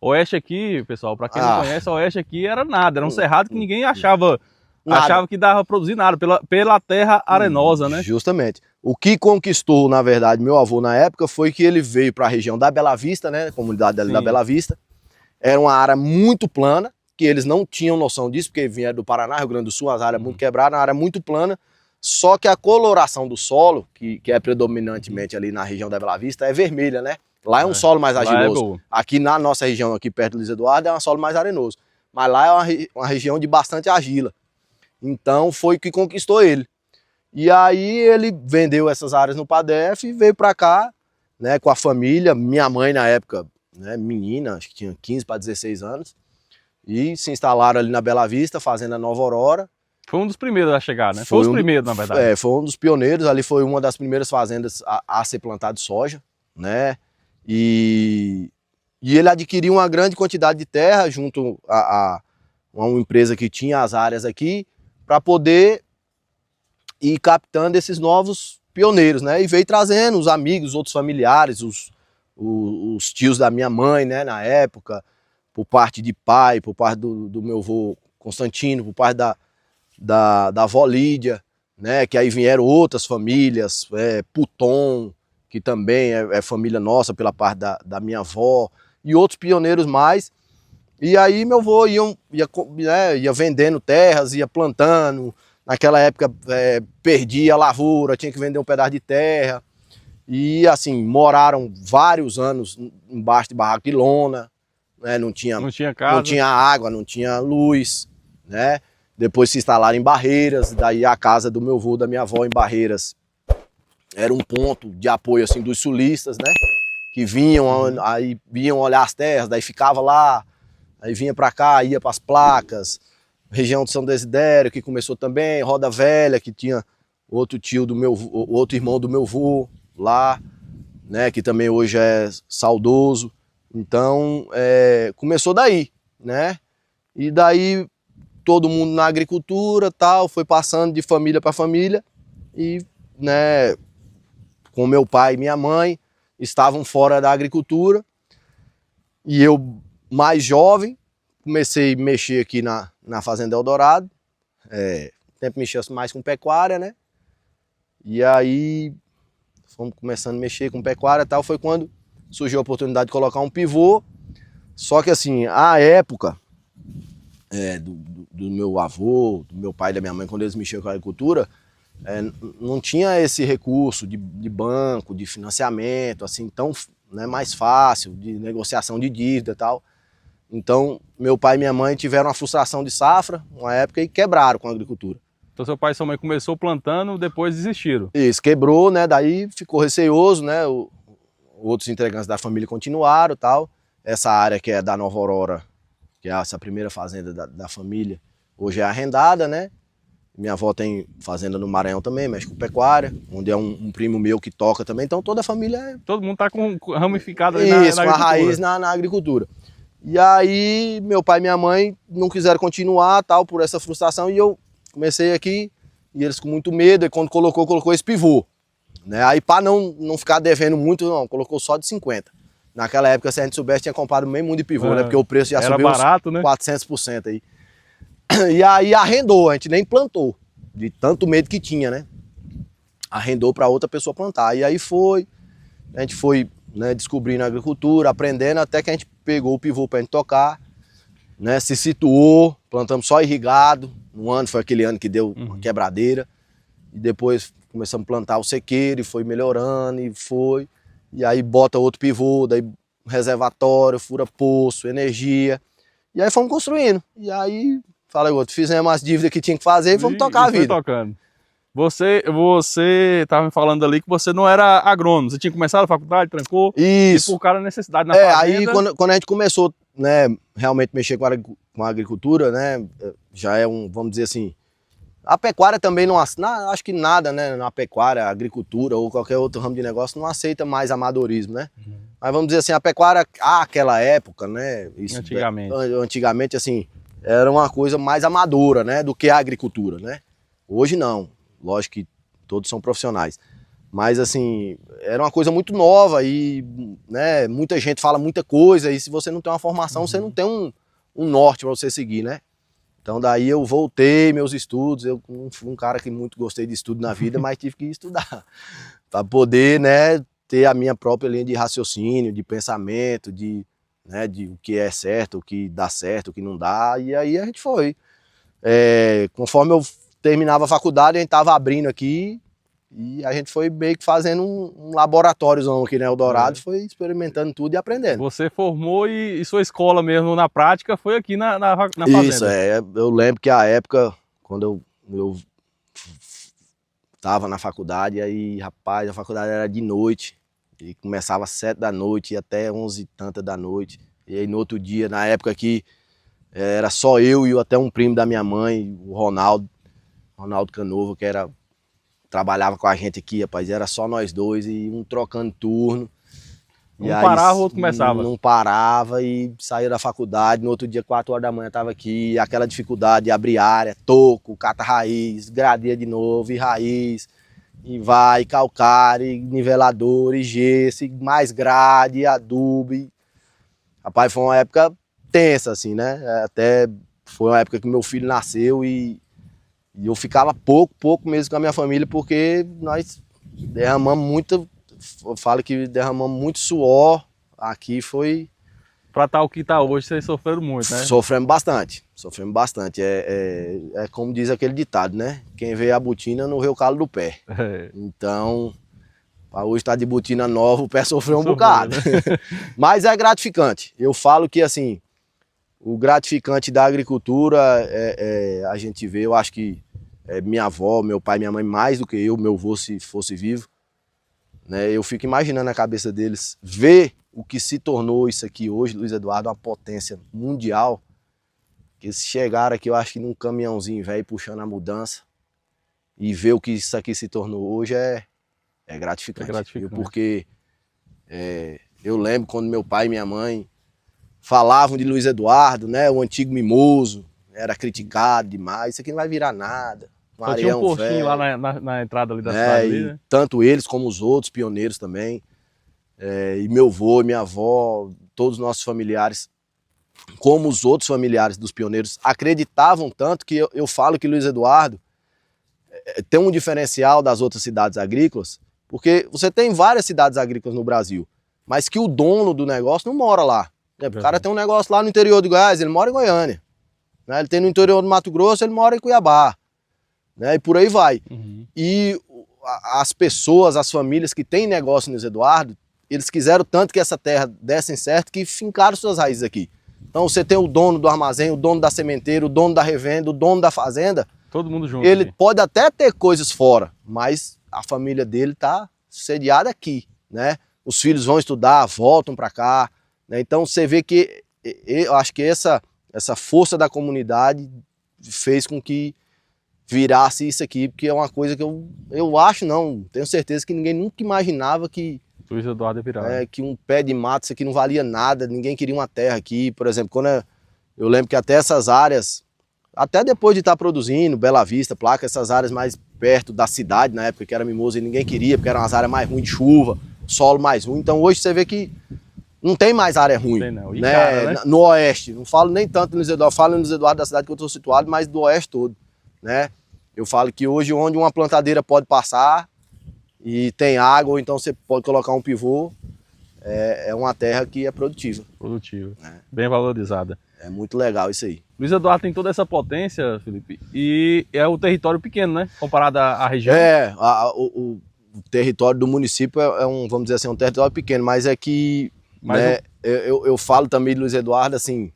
S1: Oeste aqui, pessoal, para quem não conhece, o oeste aqui era nada, era um cerrado que ninguém achava que dava pra produzir nada, pela terra arenosa, né?
S2: Justamente. O que conquistou, na verdade, meu avô na época foi que ele veio para a região da Bela Vista, né? A comunidade da Bela Vista. Era uma área muito plana, que eles não tinham noção disso, porque vieram do Paraná, Rio Grande do Sul, as áreas muito quebradas, uma área muito plana. Só que a coloração do solo, que é predominantemente ali na região da Bela Vista, é vermelha, né? Lá é um solo mais argiloso. Aqui na nossa região, aqui perto do Luiz Eduardo, é um solo mais arenoso. Mas lá é uma região de bastante argila. Então foi o que conquistou ele. E aí ele vendeu essas áreas no PADEF e veio para cá, né, com a família. Minha mãe na época, né, menina, acho que tinha 15 para 16 anos. E se instalaram ali na Bela Vista, fazenda Nova Aurora.
S1: Foi um dos primeiros a chegar, né? Foi os primeiros, na verdade.
S2: Foi um dos pioneiros. Ali foi uma das primeiras fazendas a ser plantado soja, né? E ele adquiriu uma grande quantidade de terra junto a uma empresa que tinha as áreas aqui, para poder ir captando esses novos pioneiros, né? E veio trazendo os amigos, outros familiares, os tios da minha mãe, né? Na época, por parte de pai, por parte do meu avô Constantino, por parte da avó Lídia, né? Que aí vieram outras famílias, Puton, que também é família nossa pela parte da minha avó, e outros pioneiros mais. E aí meu avô ia vendendo terras, ia plantando. Naquela época perdia a lavoura, tinha que vender um pedaço de terra. E assim, moraram vários anos embaixo de barraco de lona, né? Não tinha casa, não tinha água, não tinha luz, né? Depois se instalaram em Barreiras, daí a casa do meu avô, da minha avó em Barreiras, era um ponto de apoio assim dos sulistas, né? Que aí vinham olhar as terras, daí ficava lá, aí vinha para cá, ia para as placas, região de São Desidério, que começou também, Roda Velha, que tinha outro tio outro irmão do meu avô lá, né? Que também hoje é saudoso. Então, começou daí, né? E daí todo mundo na agricultura, tal, foi passando de família para família e, né, com meu pai e minha mãe estavam fora da agricultura e eu, mais jovem, comecei a mexer aqui na Fazenda Eldorado, sempre mexia mais com pecuária, né? E aí fomos começando a mexer com pecuária e tal, foi quando surgiu a oportunidade de colocar um pivô, só que assim, a época do meu avô, do meu pai e da minha mãe, quando eles mexiam com a agricultura, não tinha esse recurso de banco, de financiamento, assim, tão, né, mais fácil, de negociação de dívida e tal. Então, meu pai e minha mãe tiveram uma frustração de safra, uma época, e quebraram com a agricultura.
S1: Então seu pai e sua mãe começou plantando, depois desistiram.
S2: Isso, quebrou, né, daí ficou receoso, né, outros integrantes da família continuaram e tal. Essa área que é da Nova Aurora, que é essa primeira fazenda da família, hoje é arrendada, né? Minha avó tem fazenda no Maranhão também, mexe com pecuária, onde é um primo meu que toca também, então toda a família...
S1: Todo mundo tá ramificado aí
S2: na com a raiz na agricultura. E aí meu pai e minha mãe não quiseram continuar, tal, por essa frustração, e eu comecei aqui, e eles com muito medo, e quando colocou esse pivô, né? Aí para não ficar devendo muito, não, colocou só de 50. Naquela época, se a gente soubesse, tinha comprado meio mundo de pivô, né? Porque o preço já subiu
S1: barato, né?
S2: 400% aí. E aí arrendou, a gente nem plantou, de tanto medo que tinha, né? Arrendou para outra pessoa plantar. E aí a gente foi, né, descobrindo a agricultura, aprendendo, até que a gente pegou o pivô para a gente tocar. né? Se situou, plantamos só irrigado. Um ano foi aquele ano que deu uma quebradeira. E depois começamos a plantar o sequeiro e foi melhorando e foi. E aí bota outro pivô, daí reservatório, fura poço, energia. E aí fomos construindo. E aí, falei, outro, fizemos as dívidas que tinha que fazer e fomos tocar a vida.
S1: Tocando. Você estava me falando ali que você não era agrônomo. Você tinha começado a faculdade, trancou.
S2: Isso.
S1: E por causa da necessidade na fazenda.
S2: Aí quando a gente começou, né, realmente mexer com a agricultura, né, já é vamos dizer assim, a pecuária também não acho que nada, né, na pecuária, agricultura ou qualquer outro ramo de negócio não aceita mais amadorismo, né? Mas vamos dizer assim, a pecuária, àquela época, né, antigamente assim, era uma coisa mais amadora, né, do que a agricultura, né? Hoje não, lógico que todos são profissionais. Mas assim, era uma coisa muito nova e, né, muita gente fala muita coisa e se você não tem uma formação, você não tem um norte para você seguir, né? Então daí eu voltei meus estudos, eu não fui um cara que muito gostei de estudo na vida, mas tive que estudar para poder, né, ter a minha própria linha de raciocínio, de pensamento, né, de o que é certo, o que dá certo, o que não dá, e aí a gente foi. Conforme eu terminava a faculdade, a gente estava abrindo aqui, e a gente foi meio que fazendo um laboratóriozão aqui, né, Eldorado, foi experimentando tudo e aprendendo.
S1: Você formou e sua escola mesmo na prática foi aqui na fazenda.
S2: Isso, eu lembro que a época, quando eu tava na faculdade, aí, rapaz, a faculdade era de noite, e começava às 7 da noite e até 11 e tanta da noite. E aí no outro dia, na época que era só eu e até um primo da minha mãe, o Ronaldo Canova, que trabalhava com a gente aqui, rapaz, era só nós dois e um trocando turno.
S1: Um parava, o outro começava.
S2: Não parava e saía da faculdade, no outro dia, 4 horas da manhã, estava aqui, e aquela dificuldade de abrir área, toco, cata raiz, gradeia de novo, e raiz, e vai, calcário, e nivelador, e gesso, e mais grade, e adubo. Rapaz, foi uma época tensa, assim, né? Até foi uma época que meu filho nasceu e eu ficava pouco mesmo com a minha família, porque nós derramamos muito, eu falo que derramamos muito suor aqui, foi...
S1: Pra estar o que tá hoje, vocês sofreram muito, né?
S2: Sofremos bastante. É como diz aquele ditado, né? Quem vê a botina não vê o calo do pé. Então, para hoje estar de botina nova, o pé sofreu um bocado. Né? Mas é gratificante. Eu falo que, assim, o gratificante da agricultura, a gente vê, eu acho que minha avó, meu pai, minha mãe, mais do que eu, meu avô, se fosse vivo, né? Eu fico imaginando a cabeça deles, ver o que se tornou isso aqui hoje, Luiz Eduardo, uma potência mundial, que eles chegaram aqui, eu acho que num caminhãozinho velho puxando a mudança, e ver o que isso aqui se tornou hoje é gratificante. Porque eu lembro quando meu pai e minha mãe falavam de Luiz Eduardo, né, o antigo mimoso, era criticado demais, isso aqui não vai virar nada.
S1: Só tinha um postinho lá na entrada ali da cidade. Ali, né?
S2: Tanto eles como os outros pioneiros também. E meu avô, minha avó, todos os nossos familiares, como os outros familiares dos pioneiros, acreditavam tanto que eu falo que Luiz Eduardo tem um diferencial das outras cidades agrícolas, porque você tem várias cidades agrícolas no Brasil, mas que o dono do negócio não mora lá. O cara tem um negócio lá no interior de Goiás, ele mora em Goiânia. Né? Ele tem no interior do Mato Grosso, ele mora em Cuiabá. Né? E por aí vai. E as pessoas, as famílias que têm negócio no Luiz Eduardo, eles quiseram tanto que essa terra dessem certo que fincaram suas raízes aqui. Então você tem o dono do armazém, o dono da sementeira, o dono da revenda, o dono da fazenda.
S1: Todo mundo junto.
S2: Ele pode até ter coisas fora, mas a família dele está sediada aqui, né? Os filhos vão estudar, voltam para cá. Né? Então você vê que eu acho que essa força da comunidade fez com que virasse isso aqui, porque é uma coisa que eu acho, não, tenho certeza que ninguém nunca imaginava que
S1: Luiz Eduardo ia virar.
S2: Que um pé de mato, isso aqui não valia nada, ninguém queria uma terra aqui. Por exemplo, quando eu lembro que até essas áreas, até depois de estar produzindo, Bela Vista, Placa, essas áreas mais perto da cidade, na época que era Mimoso, e ninguém queria, porque eram as áreas mais ruins de chuva, solo mais ruim. Então hoje você vê que não tem mais área ruim. Tem não. E né? Cara, né? No oeste, não falo nem tanto no Luiz Eduardo, falo no Luiz Eduardo da cidade que eu estou situado, mas do oeste todo. Né? Eu falo que hoje onde uma plantadeira pode passar e tem água, ou então você pode colocar um pivô, é uma terra que é produtiva.
S1: Produtiva, bem valorizada.
S2: É muito legal isso aí.
S1: Luiz Eduardo tem toda essa potência, Felipe, e é o território pequeno, né? Comparado à região.
S2: O território do município vamos dizer assim, um território pequeno, mas é que né, eu falo também de Luiz Eduardo, assim,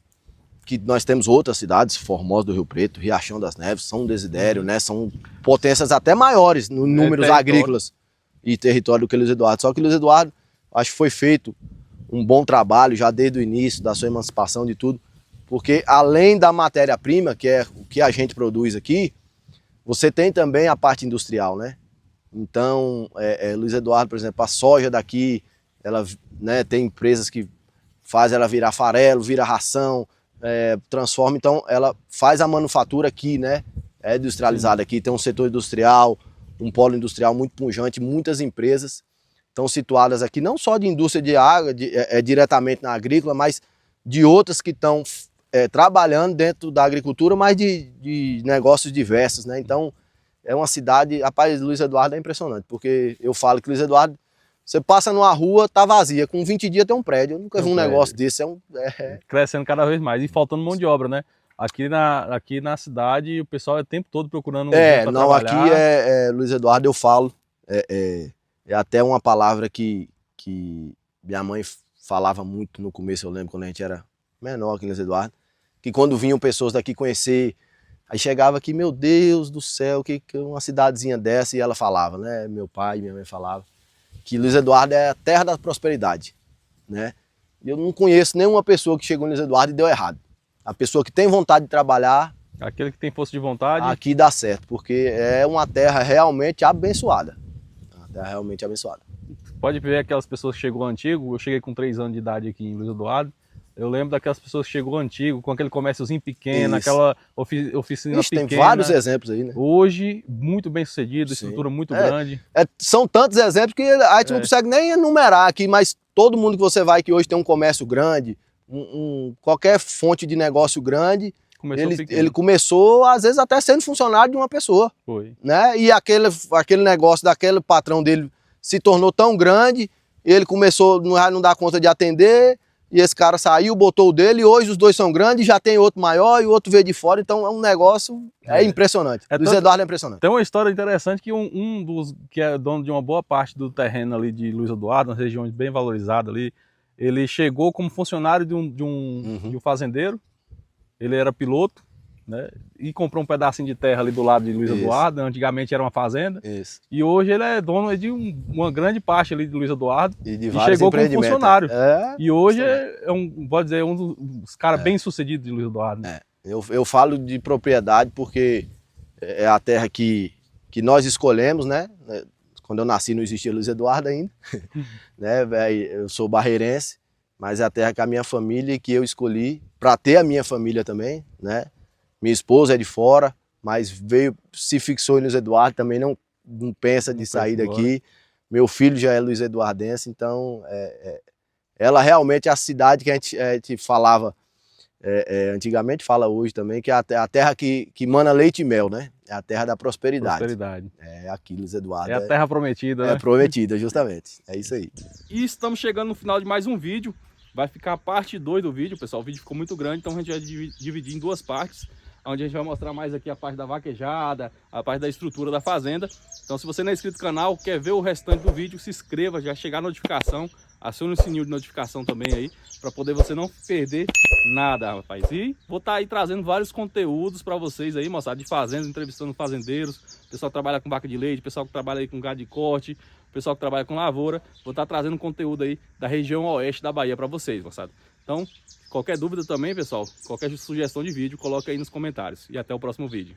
S2: que nós temos outras cidades, Formosa do Rio Preto, Riachão das Neves, São Desidério, né? São potências até maiores no números agrícolas e território do que Luiz Eduardo. Só que Luiz Eduardo, acho que foi feito um bom trabalho já desde o início da sua emancipação de tudo, porque além da matéria-prima, que é o que a gente produz aqui, você tem também a parte industrial, né? Então, Luiz Eduardo, por exemplo, a soja daqui, ela, né, tem empresas que faz ela virar farelo, vira ração, transforma, então ela faz a manufatura aqui, né? É industrializada aqui, tem um setor industrial, um polo industrial muito pujante, muitas empresas estão situadas aqui, não só de indústria de água, diretamente na agrícola, mas de outras que estão trabalhando dentro da agricultura, mas de negócios diversos, né? Então, é uma cidade, rapaz, Luiz Eduardo é impressionante, porque eu falo que Luiz Eduardo, você passa numa rua, tá vazia, com 20 dias tem um prédio, eu nunca vi um negócio desse.
S1: Crescendo cada vez mais e faltando mão de obra, né? Aqui na cidade o pessoal é o tempo todo procurando pra
S2: não,
S1: trabalhar.
S2: Aqui Luiz Eduardo, eu falo, é até uma palavra que minha mãe falava muito no começo, eu lembro quando a gente era menor aqui em Luiz Eduardo, que quando vinham pessoas daqui conhecer, aí chegava aqui, meu Deus do céu, que uma cidadezinha dessa, e ela falava, né, meu pai e minha mãe falavam, que Luiz Eduardo é a terra da prosperidade, né? E eu não conheço nenhuma pessoa que chegou em Luiz Eduardo e deu errado. A pessoa que tem vontade de trabalhar,
S1: aquele que tem força de vontade,
S2: aqui dá certo, porque é uma terra realmente abençoada. Uma terra realmente abençoada.
S1: Pode ver aquelas pessoas que chegou antigo, eu cheguei com 3 anos de idade aqui em Luiz Eduardo, eu lembro daquelas pessoas que chegou antigo, com aquele comérciozinho pequeno, aquela oficina pequena.
S2: Tem vários exemplos aí, né?
S1: Hoje, muito bem sucedido, estrutura muito grande.
S2: São tantos exemplos que a gente não consegue nem enumerar aqui, mas todo mundo que você vai que hoje tem um comércio grande, qualquer fonte de negócio grande, ele começou, às vezes, até sendo funcionário de uma pessoa.
S1: Foi.
S2: Né? E aquele negócio daquele patrão dele se tornou tão grande, ele começou a não dar conta de atender, e esse cara saiu, botou o dele, e hoje os dois são grandes, já tem outro maior e o outro veio de fora, então é um negócio impressionante. Luiz Eduardo é impressionante.
S1: Tem uma história interessante que um dos que é dono de uma boa parte do terreno ali de Luiz Eduardo, nas regiões bem valorizadas ali, ele chegou como funcionário de um fazendeiro, ele era piloto, né? E comprou um pedacinho de terra ali do lado de Luiz Eduardo, antigamente era uma fazenda, e hoje ele é dono de uma grande parte ali de Luiz Eduardo, e chegou como funcionário, e hoje pode dizer, um dos caras bem sucedidos de Luiz Eduardo. Né?
S2: Eu falo de propriedade porque é a terra que nós escolhemos, né? Quando eu nasci não existia Luiz Eduardo ainda, né? Eu sou barreirense, mas é a terra que a minha família, que eu escolhi para ter a minha família também, né? Minha esposa é de fora, mas se fixou em Luiz Eduardo, também não pensa de sair daqui. Meu filho já é Luiz Eduardense, então ela realmente é a cidade que a gente falava antigamente, fala hoje também, que é a terra que mana leite e mel, né? É a terra da prosperidade. É aqui, Luiz Eduardo.
S1: É a terra prometida, né?
S2: É prometida, justamente. É isso aí.
S1: E estamos chegando no final de mais um vídeo. Vai ficar a parte 2 do vídeo, pessoal. O vídeo ficou muito grande, então a gente vai dividir em 2 partes. Onde a gente vai mostrar mais aqui a parte da vaquejada, a parte da estrutura da fazenda. Então, se você não é inscrito no canal, quer ver o restante do vídeo, se inscreva, já chegar a notificação, acione o sininho de notificação também aí, para poder você não perder nada, rapaz. E vou estar aí trazendo vários conteúdos para vocês aí, moçada, de fazendas, entrevistando fazendeiros, pessoal que trabalha com vaca de leite, pessoal que trabalha aí com gado de corte, pessoal que trabalha com lavoura. Vou estar trazendo conteúdo aí da região oeste da Bahia para vocês, moçada. Então, qualquer dúvida também, pessoal, qualquer sugestão de vídeo, coloca aí nos comentários. E até o próximo vídeo.